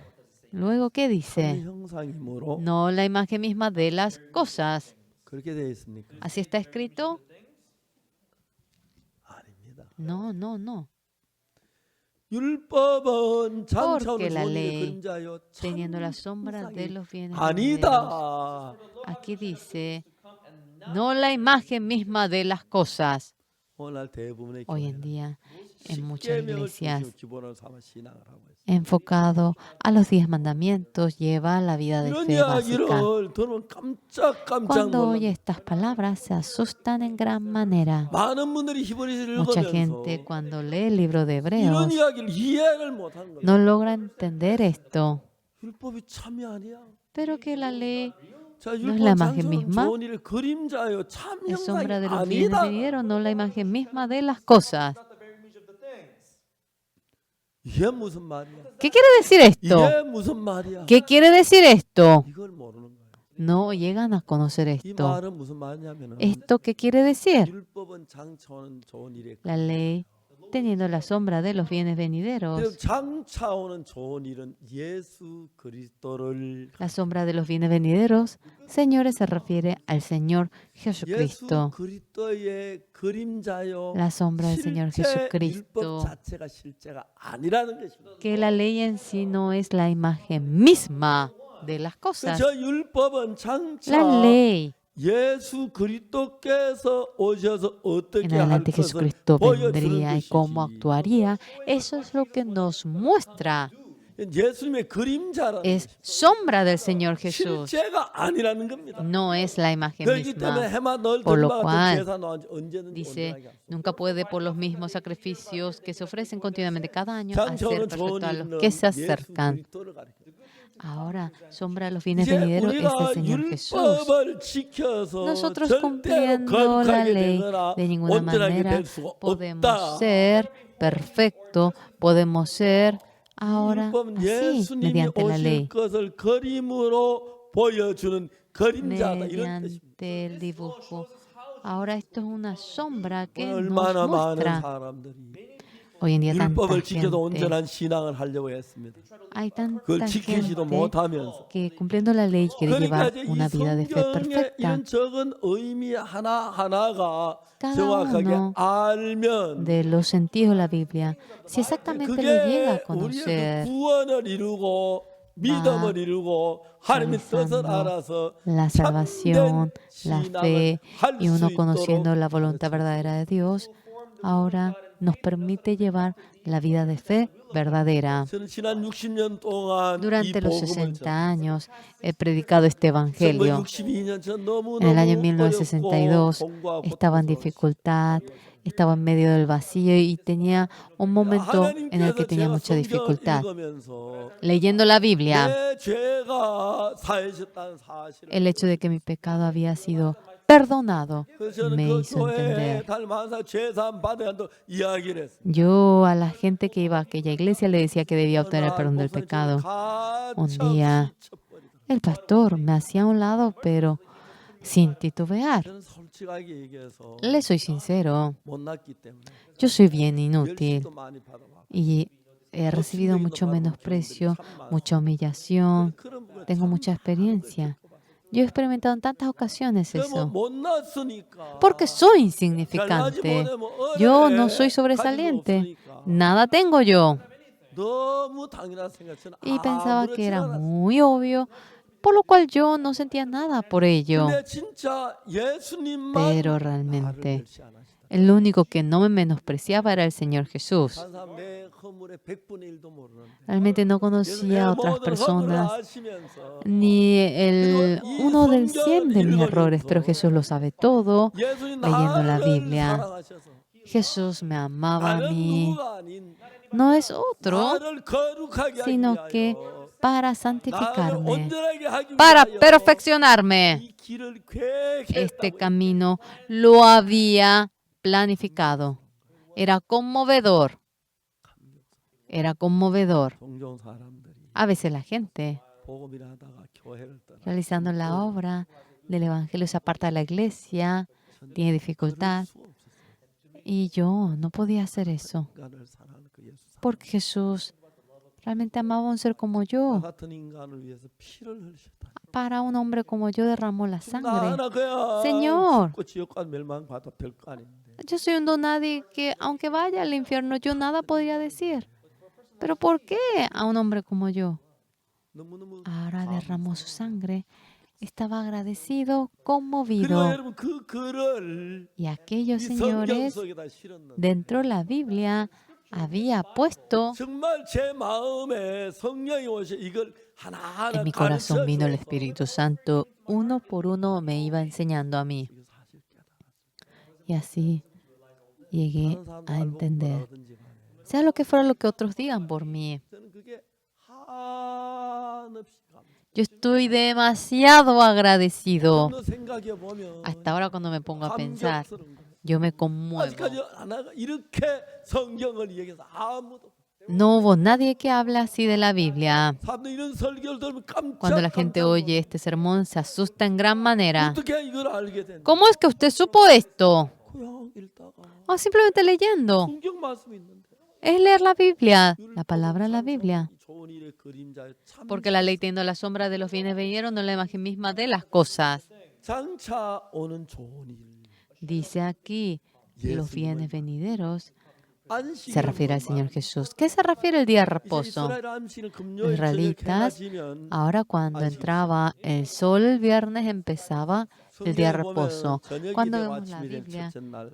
Luego, ¿qué 참 dice? 형상이므로 No la imagen misma de las cosas. 그렇게 되어 있습니까? ¿Así está escrito? 아닙니다. No, no, no. 율법은 장차 Porque 오는 la 좋은 일의 ley, 그림자요. 참 teniendo la sombra de 형상이 los bienes venideros. 아니다. Aquí dice, no la imagen misma de las cosas. 오늘 대부분의 Hoy en 교회는 día, en muchas 십계명을 iglesias, 중심으로 기본으로 삼아 신앙을 하고 있어요. enfocado a los 10 mandamientos, lleva la vida de 이런 fe básica. 이야기를 들으면 깜짝 Cuando 놀라. oye estas palabras, se asustan en gran manera. 많은 분들이 히브리서를 Mucha 읽으면서 gente, cuando lee el libro de 이런 Hebreos, 이야기를 이해를 못하는 거예요. no logra entender esto. 율법이 참이 아니야. Pero que la ley 자, no es la 율법 imagen 장처럼 misma, 좋은 일의 그림자요. 참 es 형상이 sombra de los bienes 아니다. venideros, no la imagen misma de las cosas. 이게 무슨 말이야? ¿Qué quiere decir esto? 이게 무슨 말이야? ¿Qué quiere decir esto? 이걸 모르는 거예요. No llegan a conocer 이 esto. 말은 무슨 말이냐면은 ¿Esto qué quiere decir? 율법은 장차 오는 좋은 일의 La ley, teniendo la sombra de los bienes venideros, 그럼 장차 오는 좋은 일은 예수 그리스도를 la sombra de los bienes venideros, señores, se refiere al Señor 예수 Jesucristo. 그리스도의 그림자요. La sombra del Señor 실제 Jesucristo. 율법 자체가 실제가 아니라는 것입니다. Que la ley en sí no es la imagen misma de las cosas. 저 율법은 장차 La ley 예수 그리스도께서 오셔서 en 어떻게 할 adelante 것을 Jesucristo 보여주는 vendría y cómo 것이지. actuaría. Eso es lo que nos muestra. 예수님의 그림자라는 Es 것이 sombra del Señor Jesús. 실제가 아니라는 겁니다. No es la imagen 그렇기 때문에 misma. 해마 널 Por lo 들마 같은 cual, 제사 나온 언제든지 Dice, 온전하게 할 수. nunca puede por los mismos sacrificios que se ofrecen continuamente cada año 장차 hacer 오는 perfecto 좋은 a los 일은 que se 예수 acercan. 그리스도를 가리킵니다. Ahora, sombra de los bienes 이제 venideros es el 우리가 Señor Jesús. 율법을 지켜서 Nosotros 절대로 cumpliendo la 거룩하게 ley 되거나 de ninguna 온전하게 manera 될 수가 podemos 없다. ser perfectos, podemos ser ahora 율법은 así 예수님이 mediante la 오실 ley, 것을 그림으로 보여주는 그림자다 이런 뜻입니다. mediante el dibujo. Ahora esto es una sombra que nos 얼마나 많은 muestra. 사람들이 Hoy en día tanta 율법을 지켜도 gente, 온전한 신앙을 하려고 했습니다. hay tanta 그걸 지키지도 gente 못하면서. que cumpliendo la ley quiere 그러니까 llevar 이제 이 una vida de fe 성경의 perfecta. 이런 적은 의미 하나하나가 Cada 정확하게 uno 알면 de los sentidos de la Biblia, si exactamente lo llega a 그게 우리의 그 conocer, 구원을 이루고 믿음을 이루고 하나님의 뜻을 realizando 알아서 la salvación, la fe, y uno 할수 conociendo la 있도록 voluntad verdadera de Dios, ahora nos permite llevar la vida de fe verdadera. 저는 지난 60년 동안 이 Durante los 복음을 60 años he predicado este evangelio. 62년 전 En el año 너무너무 1962 어렵고 공부하고 estaba en 고통스러웠어요. dificultad, estaba en medio del vacío y tenía un momento en el que tenía mucha dificultad. Leyendo la Biblia, el hecho de que mi pecado había sido perdonado me hizo entender. Yo a la gente que iba a aquella iglesia le decía que debía obtener perdón del pecado. Un día el pastor me hacía a un lado, pero sin titubear. Le soy sincero, yo soy bien inútil y he recibido mucho menosprecio, mucha humillación, tengo mucha experiencia. Yo he experimentado en tantas ocasiones eso. Porque soy insignificante. Yo no soy sobresaliente. Nada tengo yo. Y pensaba que era muy obvio, por lo cual yo no sentía nada por ello. Pero realmente, el único que no me menospreciaba era el Señor Jesús. Realmente no conocía a otras personas, ni el 1 del 100 de mis errores, pero Jesús lo sabe todo, leyendo la Biblia. Jesús me amaba a mí. No es otro, sino que para santificarme, para perfeccionarme. Este camino lo había planificado. Era conmovedor. Era conmovedor. A veces la gente, realizando la obra del Evangelio, se aparta de la iglesia, tiene dificultad. Y yo no podía hacer eso. Porque Jesús realmente amaba a un ser como yo. Para un hombre como yo derramó la sangre. Señor, yo soy un don nadie que, aunque vaya al infierno, yo nada podría decir. ¿Pero por qué a un hombre como yo? Ahora derramó su sangre. Estaba agradecido, conmovido. Y aquellos señores, dentro de la Biblia, había puesto. En mi corazón vino el Espíritu Santo. Uno por uno me iba enseñando a mí. Y así llegué a entender. Sea lo que fuera lo que otros digan por mí. Yo estoy demasiado agradecido. Hasta ahora cuando me pongo a pensar, yo me conmuevo. No hubo nadie que hable así de la Biblia. Cuando la gente oye este sermón, se asusta en gran manera. ¿Cómo es que usted supo esto? Oh, simplemente leyendo. Es leer la Biblia, la palabra de la Biblia. Porque la ley teniendo la sombra de los bienes venideros, no la imagen misma de las cosas. Dice aquí, los bienes venideros se refiere al Señor Jesús. ¿Qué se refiere el día de reposo? Los israelitas, ahora cuando entraba el sol el viernes, empezaba el día de reposo. Cuando vemos la Biblia,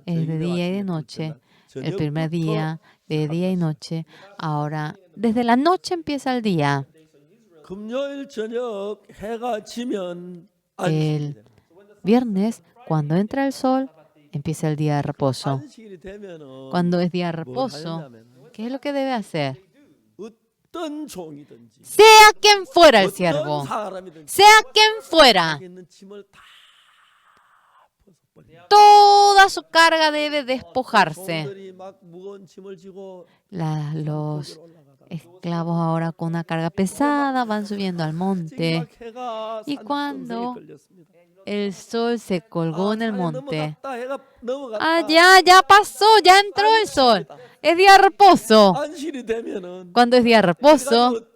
es de día y de noche. El primer día, de día y noche. Ahora, desde la noche empieza el día. El viernes, cuando entra el sol, empieza el día de reposo. Cuando es día de reposo, ¿qué es lo que debe hacer? Sea quien fuera el siervo, sea quien fuera, toda su carga debe despojarse. Los esclavos ahora con una carga pesada van subiendo al monte. Y cuando el sol se colgó en el monte, ya pasó, ya entró el sol. Es día de reposo. Cuando es día de reposo,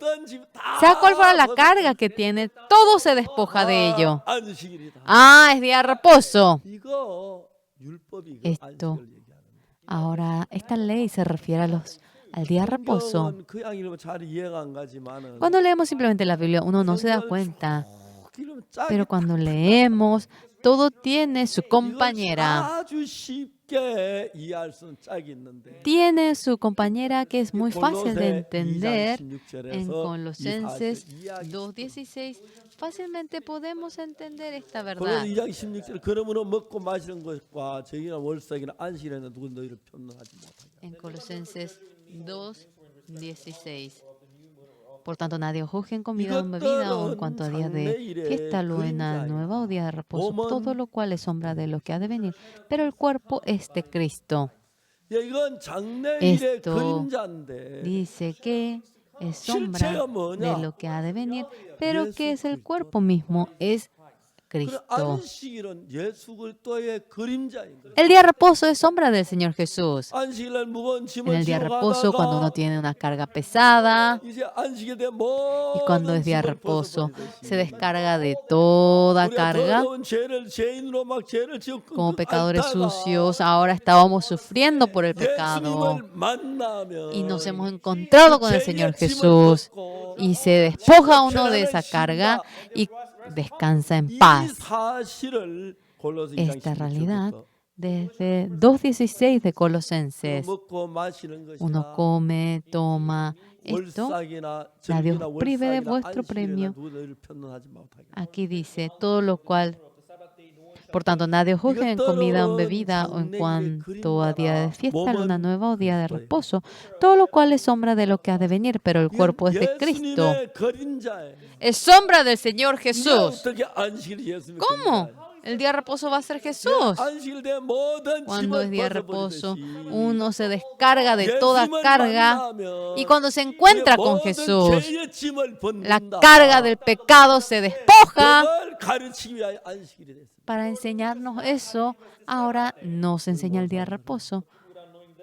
sea cual fuera la carga que tiene, todo se despoja de ello. Es día de reposo. Ahora, esta ley se refiere al día de reposo. Cuando leemos simplemente la Biblia, uno no se da cuenta. Pero cuando leemos, todo tiene su compañera. 쉽게 이해할 수 있는 짝이 있는데 Tiene su compañera que es 이 muy fácil de 골로새 2장 entender. En 16절에서 이 사실 Colosenses 이해하기 2:16 fácilmente podemos entender esta 골로새 verdad. 2장 16절 그러므로 먹고 마시는 것과 저희나 월삭이나 안식이나 누구 너희를 편능하지 못하게 En Colosenses 2:16. Por tanto, nadie os juzgue en comida o en bebida o en cuanto a días de fiesta, luna nueva o día de reposo, todo lo cual es sombra de lo que ha de venir. Pero el cuerpo es de Cristo. 이건 장래일의 Esto 그림자인데 dice que es sombra de lo que ha de venir, pero que es el cuerpo mismo, es 그 Cristo. 안식일은 예수 그리스도의 그림자인 거예요. El día de reposo es sombra del Señor Jesús. 안식일날 무거운 En 짐을 el día de 지고 reposo, cuando uno 가다가 tiene una carga pesada, 이제 안식일에 대한 y cuando 모든 es día de 짐을 reposo, 벗어버리듯이 se descarga de toda 우리가 carga. 더러운 죄를 죄인으로 막 죄를 지어 Como pecadores 앓다가 sucios, ahora estábamos sufriendo por el pecado 예수님을 만나면 y nos hemos encontrado con el Señor Jesús y se despoja uno de esa carga y descansa en 이 paz. 사실을 골로새 2장 Esta realidad 16절부터 desde 2:16 de Colosenses. 먹고 마시는 Uno 것이나 come, toma esto. 월삭이나 nadie 절기나 os prive de 월삭이나 vuestro 안식일이나 premio. 누구 너희를 편능하지 못하게. Aquí dice todo lo cual. Por tanto, nadie os juzgue en comida o en bebida o en cuanto a día de fiesta, luna nueva o día de reposo, todo lo cual es sombra de lo que ha de venir, pero el cuerpo es de Cristo. 예수님의 그림자예요. Es sombra del Señor 이게 Jesús. 어떻게 안식일 예수님의 ¿Cómo? 그림자예요? El día de reposo va a ser Jesús. 안식일 때 모든 Cuando es 짐을 día de reposo, 벗어버리듯이 uno se descarga de toda 예수님을 carga 만나면 y cuando se encuentra con 모든 Jesús, 죄의 짐을 la 벗는다. carga del pecado se despoja. 그걸 가르치기 위하여 안식일이 됐습니다. Para enseñarnos eso, ahora nos enseña el día de reposo.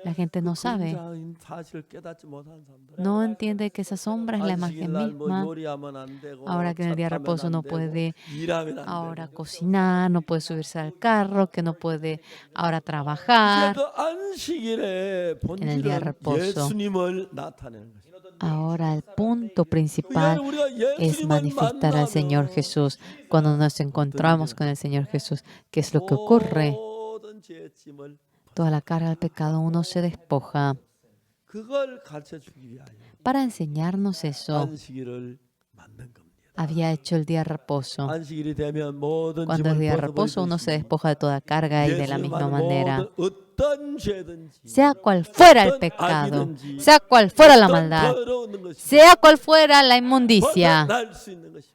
La gente no sabe, 그림자인 사실을 깨닫지 못한 사람들. no entiende que esa sombra es la imagen 안식일날 뭐 misma. 요리하면 안 되고 Ahora que en el día de 차 타면 reposo no 안 되고, puede 일하면 안 ahora 되고. cocinar, no puede subirse al carro, que no puede ahora 이제 trabajar. 그 안식일의 En el día de 본질은 reposo. 예수님을 나타내는 것입니다. Ahora el punto principal 우리가 es 예수님을 manifestar al Señor 만나면 Jesús. Cuando nos encontramos con el Señor Jesús, ¿qué es lo que ocurre? 모든 죄의 짐을 Toda la carga del pecado uno se despoja. 그걸 가르쳐 주기 위하여 Para enseñarnos eso, 안식일을 만든 겁니다. había hecho el día de reposo. 안식일이 되면 모든 Cuando es 짐을 día de reposo, uno se 벗어버리듯이 despoja de toda carga y de la 예수님 misma 하는 manera, 모든 어떤 죄든지 sea cual fuera el pecado, sea cual fuera la maldad, 더러운 것이 sea cual fuera la inmundicia, 벗어날 수 있는 것이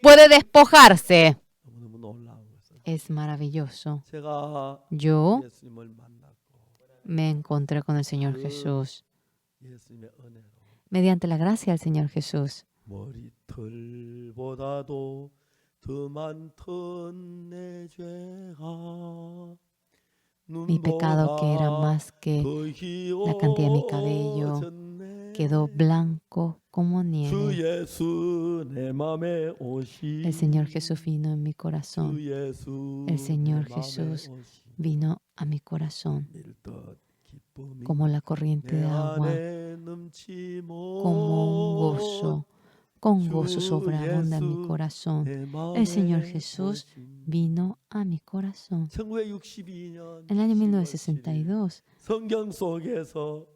puede despojarse. 너무너무 놀라운 것은 Es maravilloso. 제가 Yo 예수님을 만났고 me encontré con el Señor Jesús 예수님의 은혜로 mediante la gracia del Señor Jesús. 머리털보다도 더 많던 내 죄가 Mi pecado, que era más que la cantidad de mi cabello, quedó blanco como nieve. El Señor Jesús vino en mi corazón. El Señor Jesús vino a mi corazón como la corriente de agua, como un gozo, con gozo sobreabunda en mi corazón. El Señor Jesús vino a mi corazón. En el año 1962,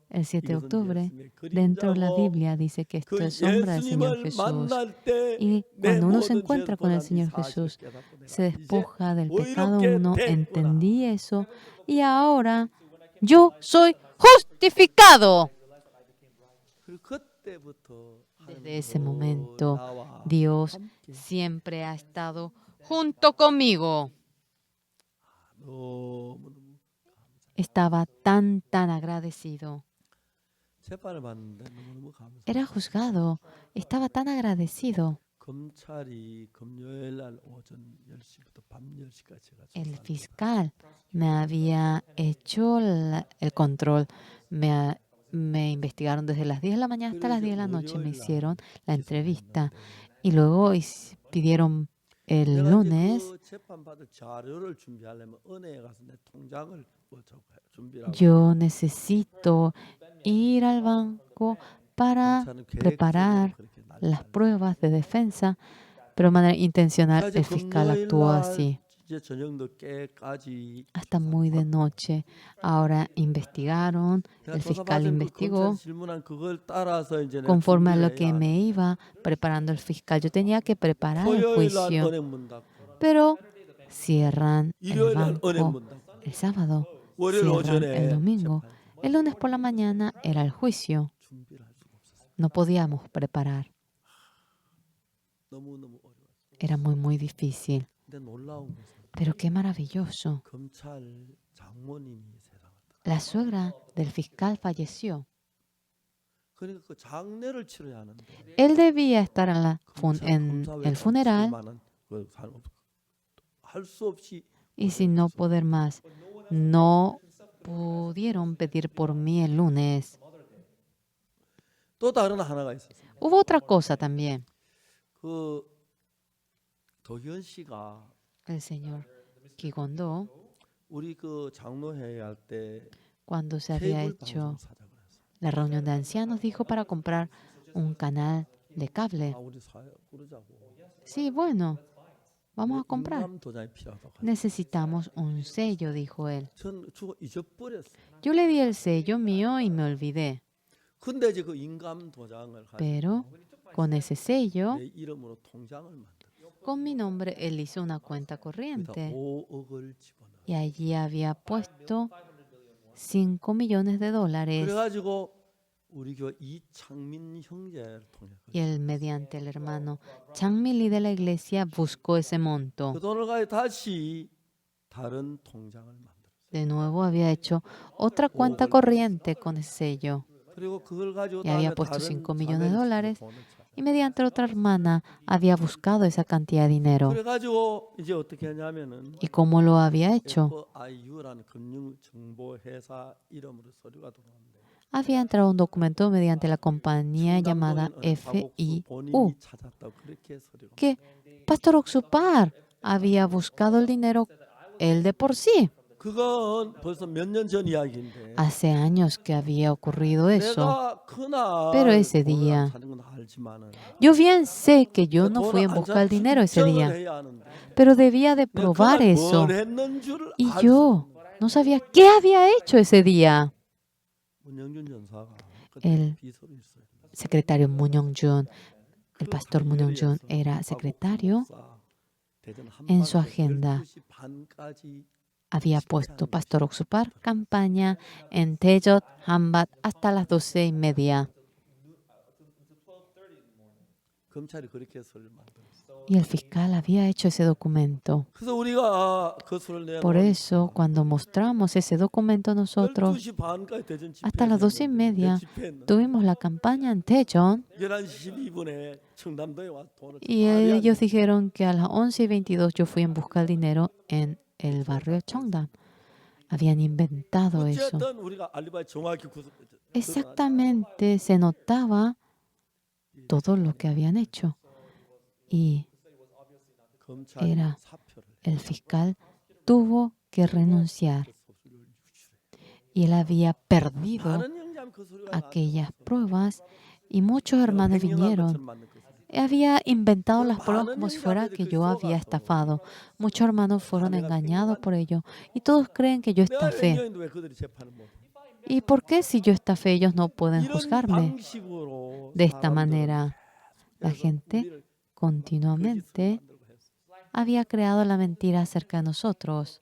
el 7 de octubre, dentro de la Biblia dice que esto es sombra del Señor Jesús. Y cuando uno se encuentra con el Señor Jesús, se despoja del pecado uno. Entendí eso y ahora yo soy justificado. Desde ese momento, Dios siempre ha estado junto conmigo. Estaba tan agradecido. Era juzgado. Estaba tan agradecido. El fiscal me había hecho el control. Me investigaron desde las 10 de la mañana hasta las 10 de la noche. Me hicieron la entrevista. Y luego pidieron el lunes. Yo necesito ir al banco para preparar las pruebas de defensa, pero de manera intencional el fiscal actuó así. 이제 저녁 늦게까지 hasta muy de noche. Ahora investigaron, 내가 el fiscal 조사받은 그 investigó. 검찰이 질문한 그걸 따라서 이제 내가 Conforme a 준비를 lo que 해야 me 하는데 iba preparando el fiscal, yo tenía que preparar el 토요일 날 juicio, 은행 문 닫고 pero cierran el 일요일 날 은행 banco 문 닫고 el sábado, 월요일 cierran el 오전에 domingo. 재판 El lunes por la mañana era el juicio. 준비를 할 수가 없었어요. No podíamos preparar. 너무너무 어려웠어요. Era muy difícil. 근데 놀라운 것은 Pero qué maravilloso. 검찰 장모님이 세상을 떠나. La suegra del fiscal falleció. 그러니까 그 장례를 치러야 하는데 Él debía estar en, en 검사 el funeral 할수 없이 y sin no poder más. No pudieron pedir por mí el lunes. 또 다른 하나가 있었어요. Hubo otra cosa también. 그 도현 씨가 El señor Kigondo, 우리 그 장로회의 할때 cuando se había 케이블 hecho 방송 사자 그랬어요. la reunión de ancianos, dijo para comprar un canal de cable. 아 우리 사회 그러자고. Sí, bueno, vamos a comprar. 인감 도장이 필요하다고. Necesitamos un sello, dijo él. 전 주고 잊어버렸어요. Yo le di el sello mío y me olvidé. 근데 이제 그 인감 도장을 Pero 가지고 con ese sello, 내 이름으로 통장을 만들었어요. con mi nombre, él hizo una cuenta 그래서 corriente 5억을 집어넣어. y allí había puesto $5 millones. 그래가지고 우리 교회 이창민 형제를 통해 Y él, mediante el hermano Changmin Lee de la iglesia, buscó ese monto. 그 돈을 가지고 다시 다른 통장을 만들었어요. De nuevo había hecho otra cuenta corriente con ese sello. 그리고 그걸 가지고 Y había 다음에 puesto 다른 $5 millones. 돈을 찾아. Y mediante otra hermana había buscado esa cantidad de dinero. 그래가지고 이제 어떻게 하냐면은 ¿Y cómo lo había hecho? FIU라는 금융정보회사 이름으로 서류가 들어오는데 Había entrado un documento mediante la compañía llamada 청담동인 FIU, 본인이 찾았다고 그렇게 서류가. que Pastor Oxupar había buscado el dinero él de por sí. 그건 벌써 몇 년 전 이야기인데. Hace años que había ocurrido eso. 내가 그날 Pero ese 돈을 día, 안 찾은 건 알지만은 yo bien sé que yo no 돈을 fui en 안 busca del 찾은 dinero ese 측정을 día, 해야 하는데 pero debía de 내가 probar 그날 eso. 뭘 했는 줄을 Y 알 수 yo no sabía qué había hecho ese día. 문영준 전사가 El 그때 비서로 있어요. secretario Munyongjun, el pastor Munyongjun era secretario. En su agenda había puesto Pastor Oxupar campaña en Tejot, Hambat hasta las 12:30. 검찰이 그렇게 서류를 만들었어요. Y el fiscal había hecho ese documento. 그래서 우리가 그 서류를 Por eso, cuando mostramos ese documento nosotros, 12시 반까지 대전 hasta las 12:30, tuvimos la campaña en Tejon 11시 12분에 청담도에 와서 돈을 y ellos dijeron que a las 11:22 yo fui en busca del dinero en el barrio Cheongdam. Habían inventado eso. 어쨌든 우리가 알리바이 정확히 Exactamente se notaba todo lo que habían hecho. Y era el fiscal tuvo que renunciar. Y él había perdido aquellas pruebas y muchos hermanos vinieron. Había inventado las pruebas como si fuera que yo había estafado. Muchos hermanos fueron engañados por ello y todos creen que yo estafé. ¿Y por qué si yo estafé ellos no pueden juzgarme? De esta manera, la gente continuamente había creado la mentira acerca de nosotros.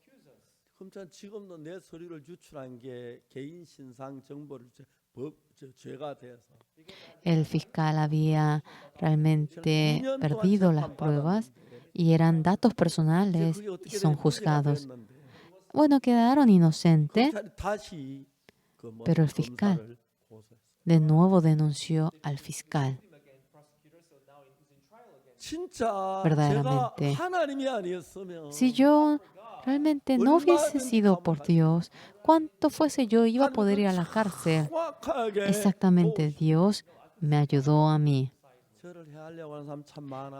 El fiscal había realmente perdido las pruebas y eran datos personales y son juzgados. Bueno, quedaron inocentes, pero el fiscal de nuevo denunció al fiscal. Verdaderamente, si yo realmente no hubiese sido por Dios, ¿cuánto fuese yo iba a poder ir a la cárcel? Exactamente, Dios me ayudó a mí.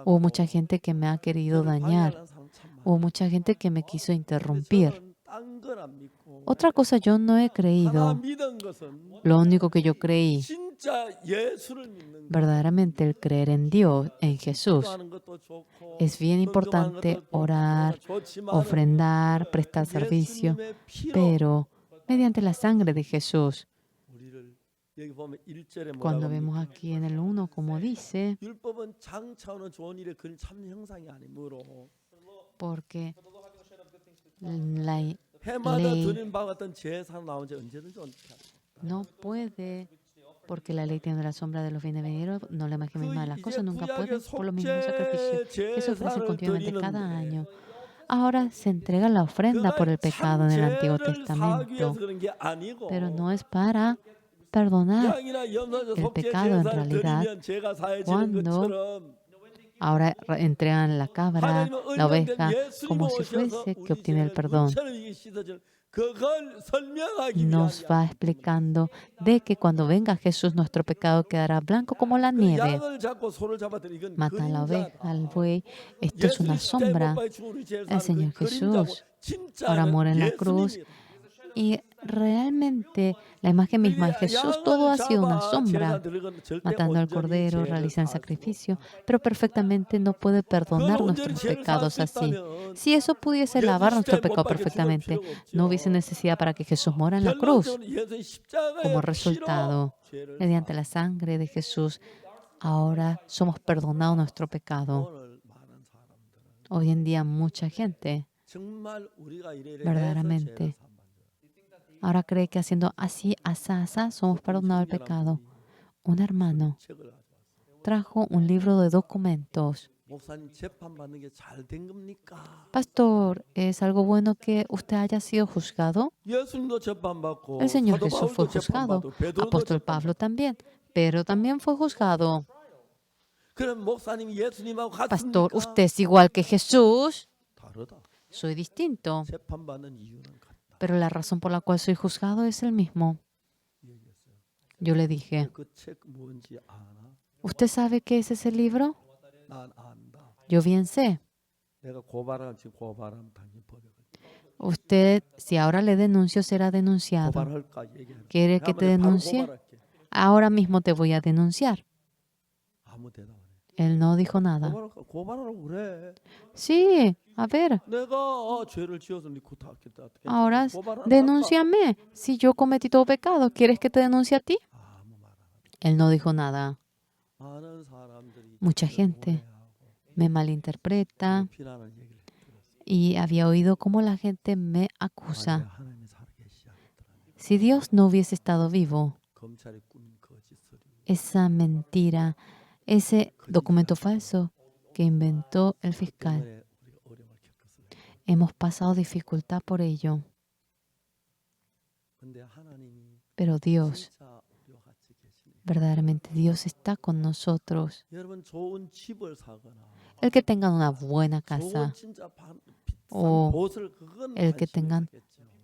Hubo mucha gente que me ha querido dañar. Hubo mucha gente que me quiso interrumpir. Otra cosa yo no he creído. Lo único que yo creí Verdaderamente el creer en Dios, en Jesús, es bien importante orar, ofrendar, prestar servicio, pero mediante la sangre de Jesús. Cuando vemos aquí en el 1, como dice, porque la ley no puede, porque la ley tiene la sombra de los bienes venideros, no le imaginemos mal las cosas, nunca puede, por lo mismo sacrificio que se ofrece continuamente cada año. Ahora se entrega la ofrenda por el pecado en el Antiguo Testamento, pero no es para perdonar el pecado en realidad. Cuando ahora entregan la cabra, la oveja, como si fuese que obtiene el perdón. Nos va explicando de que cuando venga Jesús, nuestro pecado quedará blanco como la nieve. Mata a la oveja, al buey. Esto es una sombra. El Señor Jesús ahora muere en la cruz. Y realmente la imagen misma de Jesús, todo ha sido una sombra. Matando al cordero, realiza el sacrificio, pero perfectamente no puede perdonar nuestros pecados así. Si eso pudiese lavar nuestro pecado perfectamente, no hubiese necesidad para que Jesús muera en la cruz. Como resultado, mediante la sangre de Jesús, ahora somos perdonados nuestro pecado. Hoy en día mucha gente verdaderamente ahora cree que haciendo así, asá, somos perdonados del pecado. Un hermano trajo un libro de documentos. Pastor, ¿es algo bueno que usted haya sido juzgado? El Señor Jesús fue juzgado. Apóstol Pablo también. Pero también fue juzgado. Pastor, ¿usted es igual que Jesús? Soy distinto. Pero la razón por la cual soy juzgado es el mismo. Yo le dije, ¿usted sabe qué es ese libro? Yo bien sé. Usted, si ahora le denuncio, será denunciado. ¿Quiere que te denuncie? Ahora mismo te voy a denunciar. Él no dijo nada. Sí, a ver. Ahora denúnciame. Si yo cometí todo pecado, ¿quieres que te denuncie a ti? Él no dijo nada. Mucha gente me malinterpreta y había oído cómo la gente me acusa. Si Dios no hubiese estado vivo, esa mentira, ese documento falso que inventó el fiscal, hemos pasado dificultad por ello. Pero Dios, verdaderamente Dios está con nosotros. El que tengan una buena casa o el que tengan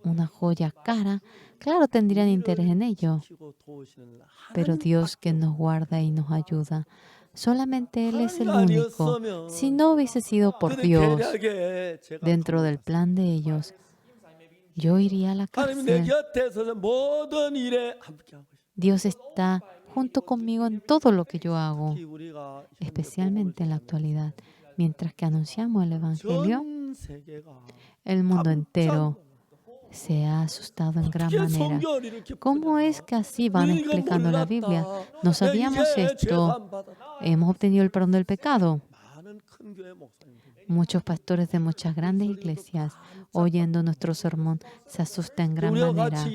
una joya cara, claro, tendrían interés en ello. Pero Dios que nos guarda y nos ayuda, solamente Él es el único. Si no hubiese sido por Dios dentro del plan de ellos, yo iría a la cárcel. Dios está junto conmigo en todo lo que yo hago, especialmente en la actualidad. Mientras que anunciamos el Evangelio, el mundo entero se ha asustado en gran manera. ¿Cómo es que así van explicando la Biblia? No sabíamos esto. Hemos obtenido el perdón del pecado. Muchos pastores de muchas grandes iglesias, oyendo nuestro sermón, se asustan en gran manera.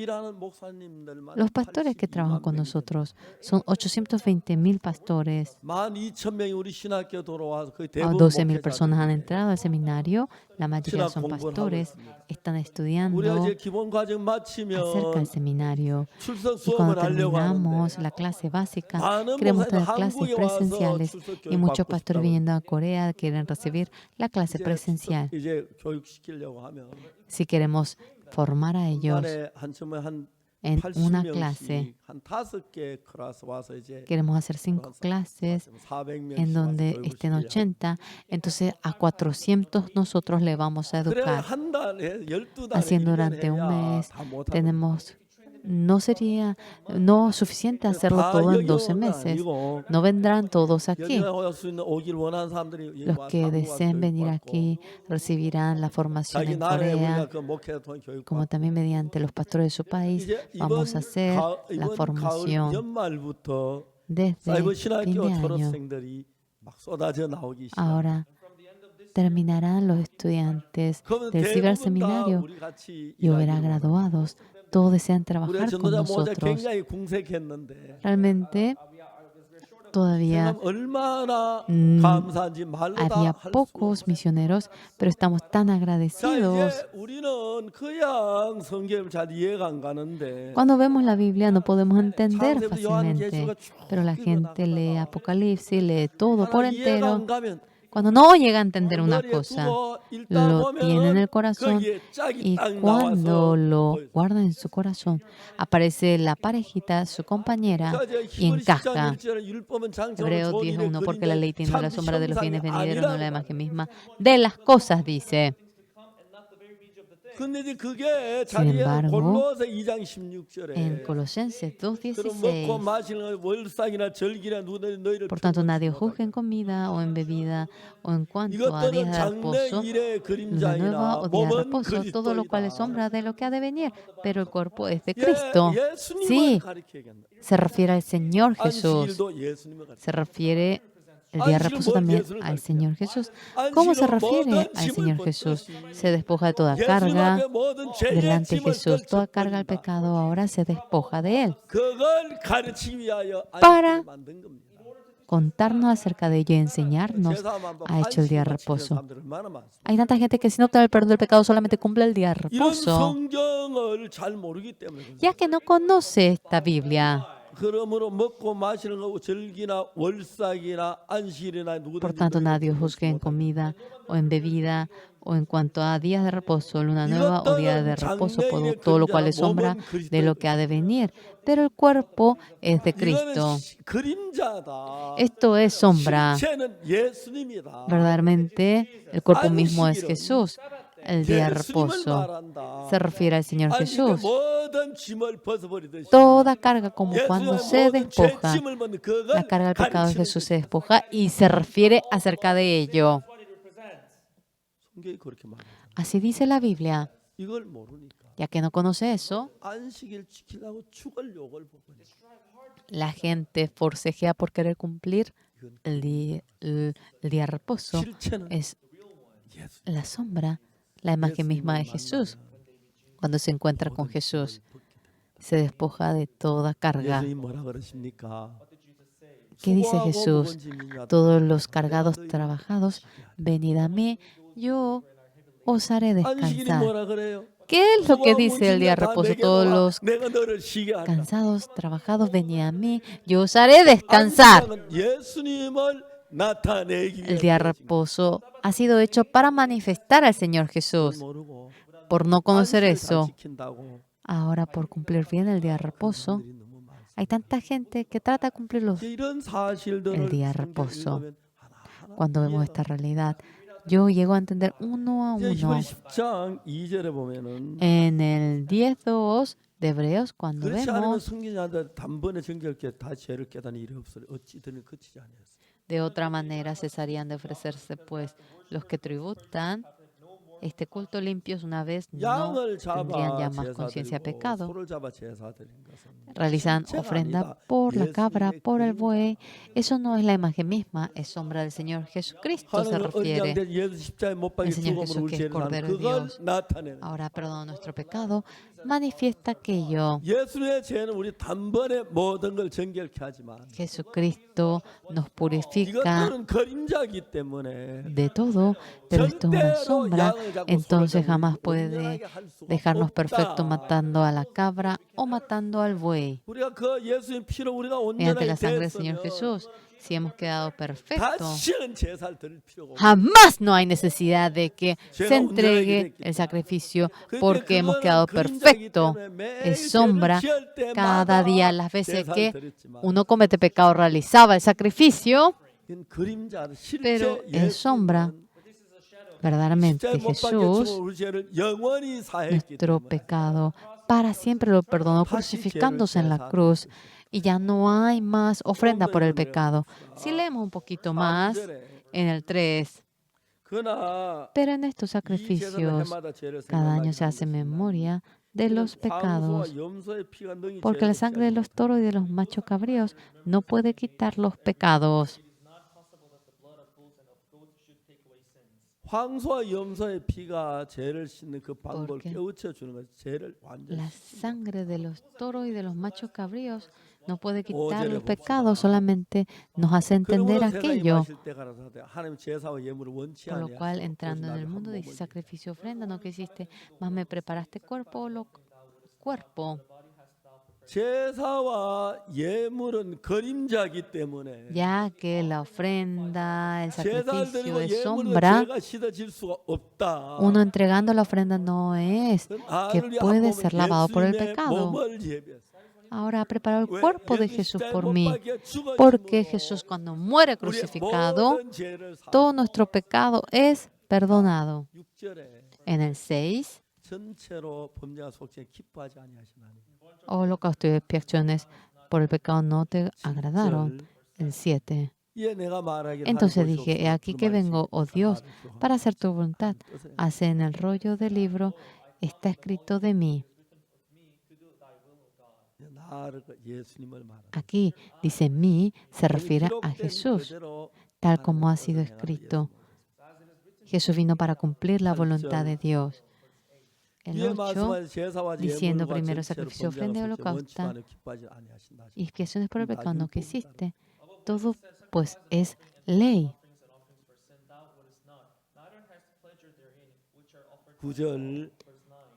Los pastores que trabajan con nosotros son 820,000 pastores. 12,000 personas han entrado al seminario. La mayoría son pastores. Están estudiando acerca del seminario. Y cuando terminamos la clase básica, queremos tener clases presenciales. Y muchos pastores viniendo a Corea quieren recibir la clase presencial. Si queremos formar a ellos en una clase, queremos hacer 5 clases en donde estén 80, entonces a 400 nosotros le vamos a educar. Haciendo durante un mes, tenemos no sería no suficiente hacerlo todo en 12 meses. No vendrán todos aquí. Los que deseen venir aquí recibirán la formación en Corea, como también mediante los pastores de su país. Vamos a hacer la formación desde fin de año. Ahora terminarán los estudiantes del ciberseminario y habrá graduados. Todos desean trabajar con nosotros. Realmente todavía había pocos misioneros, pero estamos tan agradecidos. Cuando vemos la Biblia no podemos entender fácilmente, pero la gente lee Apocalipsis, lee todo por entero. Cuando no llega a entender una cosa, lo tiene en el corazón y cuando lo guarda en su corazón, aparece la parejita, su compañera, y encaja. Hebreos 10:1, porque la ley tiene la sombra de los bienes venideros, no la imagen misma de las cosas, dice. Sin embargo, en Colosenses 2:16, por tanto, nadie juzgue en comida o en bebida o en cuanto a días de reposo, luna nueva o día de reposo, todo lo cual es sombra de lo que ha de venir, pero el cuerpo es de Cristo. Sí, se refiere al Señor Jesús. Se refiere el día de reposo también al Señor Jesús. ¿Cómo se refiere al Señor Jesús? Se despoja de toda carga delante de Jesús. Toda carga al pecado ahora se despoja de Él para contarnos acerca de ello y enseñarnos. Ha hecho el día de reposo. Hay tanta gente que si no obtiene el perdón del pecado solamente cumple el día de reposo, ya que no conoce esta Biblia. Por tanto, nadie juzgue en comida o en bebida o en cuanto a días de reposo, luna nueva o día de reposo, todo lo cual es sombra de lo que ha de venir. Pero el cuerpo es de Cristo. Esto es sombra. Verdaderamente, el cuerpo mismo es Jesús. El día de reposo se refiere al Señor Jesús. Toda carga, como cuando se despoja, la carga del pecado de Jesús se despoja y se refiere acerca de ello. Así dice la Biblia. Ya que no conoce eso, la gente forcejea por querer cumplir el día de reposo. Es la sombra, la imagen misma de Jesús. Cuando se encuentra con Jesús, se despoja de toda carga. ¿Qué dice Jesús? Todos los cargados, trabajados, venid a mí, yo os haré descansar. ¿Qué es lo que dice el día de reposo? Todos los cansados, trabajados, venid a mí, yo os haré descansar. El día de reposo ha sido hecho para manifestar al Señor Jesús. Por no conocer eso, ahora por cumplir bien el día de reposo, hay tanta gente que trata de cumplir el día de reposo. Cuando vemos esta realidad, yo llego a entender uno a uno. En el 10:2 de Hebreos, cuando vemos, de otra manera cesarían de ofrecerse, pues los que tributan este culto limpios una vez no tendrían ya más conciencia de pecado. Realizan ofrenda por la cabra, por el buey. Eso no es la imagen misma, es sombra del Señor Jesucristo, se refiere. El Señor Jesús, que es Cordero de Dios, ahora perdona nuestro pecado, manifiesta aquello. Jesucristo nos purifica de todo, pero esto es una sombra. Entonces jamás puede dejarnos perfectos matando a la cabra o matando al buey. Mediante la sangre del Señor Jesús, si hemos quedado perfectos, jamás no hay necesidad de que se entregue el sacrificio porque hemos quedado perfectos. Es sombra. Cada día, las veces que uno comete pecado, realizaba el sacrificio, pero es sombra. Verdaderamente Jesús, nuestro pecado para siempre lo perdonó crucificándose en la cruz. Y ya no hay más ofrenda por el pecado. Si leemos un poquito más en el 3, pero en estos sacrificios cada año se hace memoria de los pecados, porque la sangre de los toros y de los machos cabríos no puede quitar los pecados. Porque la sangre de los toros y de los machos cabríos no puede quitar los pecados, solamente nos hace entender aquello. Por lo cual, entrando en el mundo, dice sacrificio, ofrenda, no que hiciste, más me preparaste cuerpo, cuerpo. Ya que la ofrenda, el sacrificio es sombra, uno entregando la ofrenda no es que puede ser lavado por el pecado. Ahora ha preparado el cuerpo de Jesús por mí, porque Jesús cuando muere crucificado, todo nuestro pecado es perdonado. En el 6, holocausto y expiaciones por el pecado no te agradaron. El 7. Entonces dije, he aquí que vengo, oh Dios, para hacer tu voluntad. Hace en el rollo del libro, está escrito de mí. Aquí dice mí, se refiere a Jesús, tal como ha sido escrito. Jesús vino para cumplir la voluntad de Dios. El 8, diciendo primero sacrificio, ofrenda y holocausto, y expiaciones por el pecado no que existe. Todo pues es ley.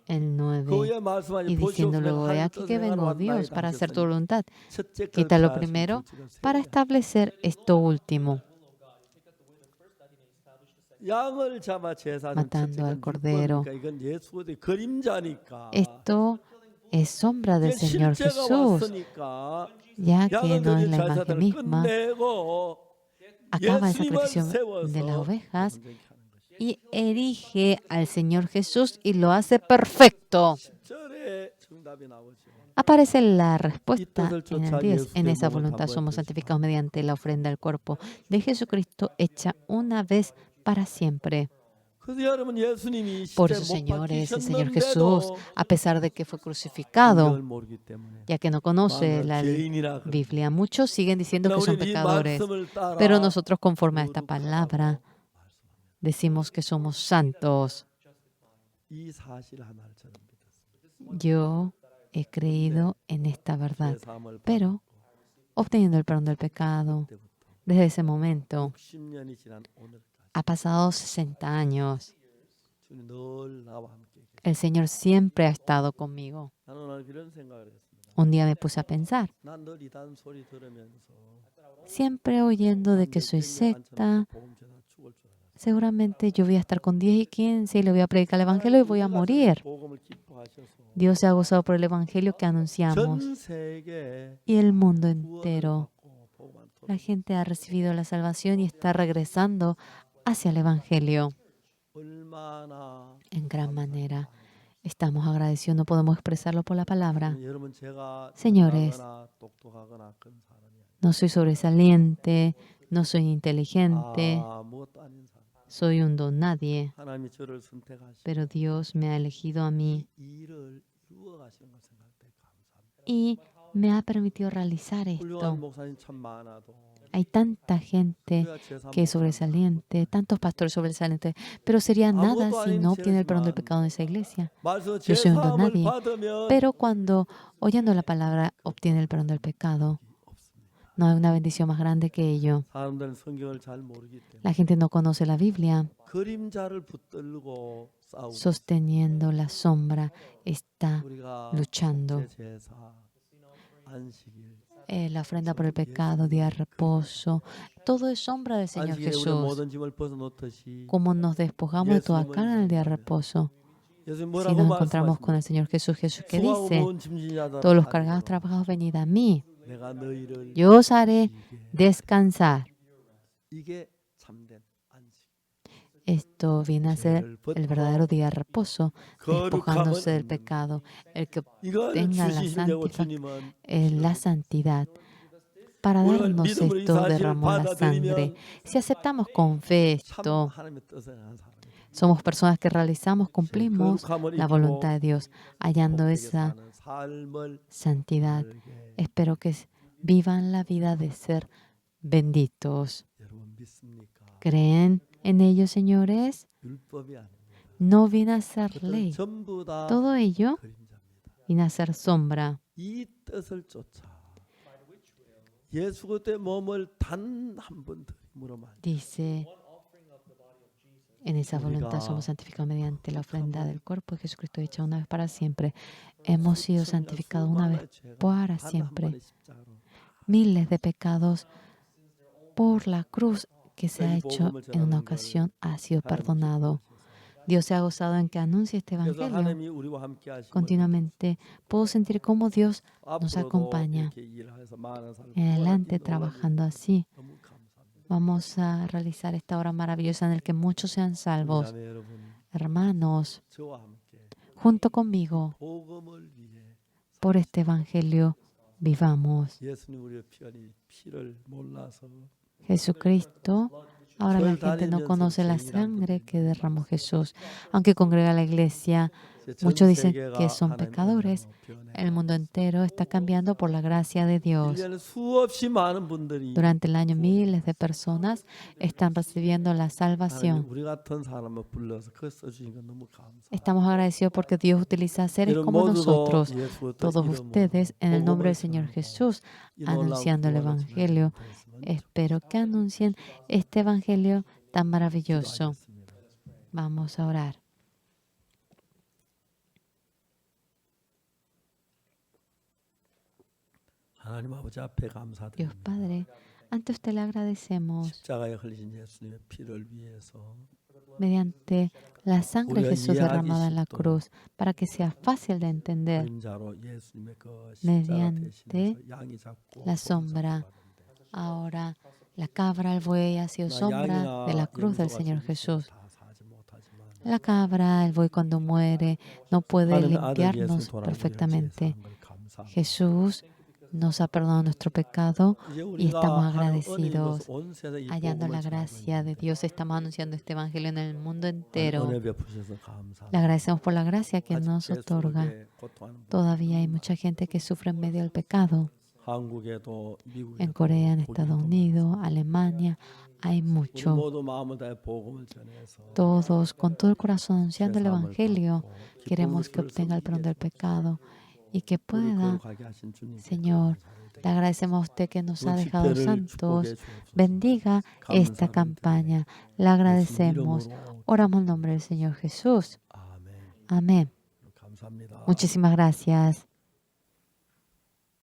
El 9, y diciendo luego, he aquí que vengo, Dios, para hacer tu voluntad. Quita lo primero para establecer esto último. Matando al cordero. Esto es sombra del Señor Jesús, ya que no es la imagen misma. Acaba el sacrificio de las ovejas y erige al Señor Jesús y lo hace perfecto. Aparece la respuesta en el 10. En esa voluntad somos santificados mediante la ofrenda del cuerpo de Jesucristo hecha una vez para siempre. Por eso, señores, el Señor Jesús, a pesar de que fue crucificado, ya que no conoce la Biblia, muchos siguen diciendo que son pecadores, pero nosotros, conforme a esta palabra, decimos que somos santos. Yo he creído en esta verdad, pero obteniendo el perdón del pecado, desde ese momento, ha pasado 60 años. El Señor siempre ha estado conmigo. Un día me puse a pensar, siempre oyendo de que soy secta, seguramente yo voy a estar con 10 y 15 y le voy a predicar el Evangelio y voy a morir. Dios se ha gozado por el Evangelio que anunciamos. Y el mundo entero, la gente ha recibido la salvación y está regresando hacia el Evangelio. En gran manera. Estamos agradecidos, no podemos expresarlo por la palabra. Señores, no soy sobresaliente, no soy inteligente, soy un don nadie, pero Dios me ha elegido a mí y me ha permitido realizar esto. Hay tanta gente que es sobresaliente, tantos pastores sobresalientes, pero sería nada si no obtiene el perdón del pecado en esa iglesia. Yo soy un don nadie, pero cuando oyendo la palabra obtiene el perdón del pecado, no hay una bendición más grande que ello. La gente no conoce la Biblia. Sosteniendo la sombra, está luchando. La ofrenda por el pecado, día de reposo, todo es sombra del Señor Jesús. Como nos despojamos de toda carga en el día de reposo. Si nos encontramos con el Señor Jesús, Jesús que dice, todos los cargados, trabajados, venid a mí. Yo os haré descansar. Esto viene a ser el verdadero día de reposo, despojándose del pecado. El que 이걸 tenga 주시려고 주님은 la santidad. Para 오늘 darnos 믿음으로 이 esto 사실을 derramó la sangre. 받아들이면 Si aceptamos con fe 참 esto, 하나님의 뜻을 행한 사람이 somos personas que realizamos, cumplimos 거룩함을 la voluntad 입고 de Dios, hallando 복되게 esa 사는 삶을 santidad. 살게. Espero que vivan la vida de ser benditos. 여러분 믿습니까? ¿Creen en ello, señores? 율법이 아닙니다. No viene a ser 그것들은 ley. 전부 다 Todo ello 그림자입니다. viene a ser sombra. 이 뜻을 쫓아 예수 그리스도의 몸을 단 한 번 드림으로만 Dice, en esa voluntad somos santificados mediante la ofrenda del cuerpo de Jesucristo hecha una vez para siempre. Hemos sido santificados una vez para siempre. Miles de pecados por la cruz que se ha hecho en una ocasión ha sido perdonado. Dios se ha gozado en que anuncie este evangelio continuamente. Puedo sentir cómo Dios nos acompaña en adelante trabajando así. Vamos a realizar esta obra maravillosa en la que muchos sean salvos. Hermanos, junto conmigo, por este evangelio vivamos. Jesucristo, ahora la gente no conoce la sangre que derramó Jesús. Aunque congrega la iglesia, muchos dicen que son pecadores. El mundo entero está cambiando por la gracia de Dios. Durante el año, miles de personas están recibiendo la salvación. Estamos agradecidos porque Dios utiliza seres como nosotros, todos ustedes, en el nombre del Señor Jesús, anunciando el Evangelio. Espero que anuncien este Evangelio tan maravilloso. Vamos a orar. Dios Padre, ante usted le agradecemos mediante la sangre de Jesús derramada en la cruz para que sea fácil de entender, mediante la sombra. Ahora la cabra, el buey ha sido sombra de la cruz del Señor Jesús. La cabra, el buey cuando muere no puede limpiarnos perfectamente. Jesús nos ha perdonado nuestro pecado y estamos agradecidos. Hallando la gracia de Dios, estamos anunciando este evangelio en el mundo entero. Le agradecemos por la gracia que nos otorga. Todavía hay mucha gente que sufre en medio del pecado. En Corea, en Estados Unidos, Alemania, hay mucho. Todos, con todo el corazón, anunciando el evangelio, queremos que obtenga el perdón del pecado y que pueda, Señor, le agradecemos a usted que nos ha dejado santos. Bendiga esta campaña. Le agradecemos. Oramos en nombre del Señor Jesús. Amén. Muchísimas gracias.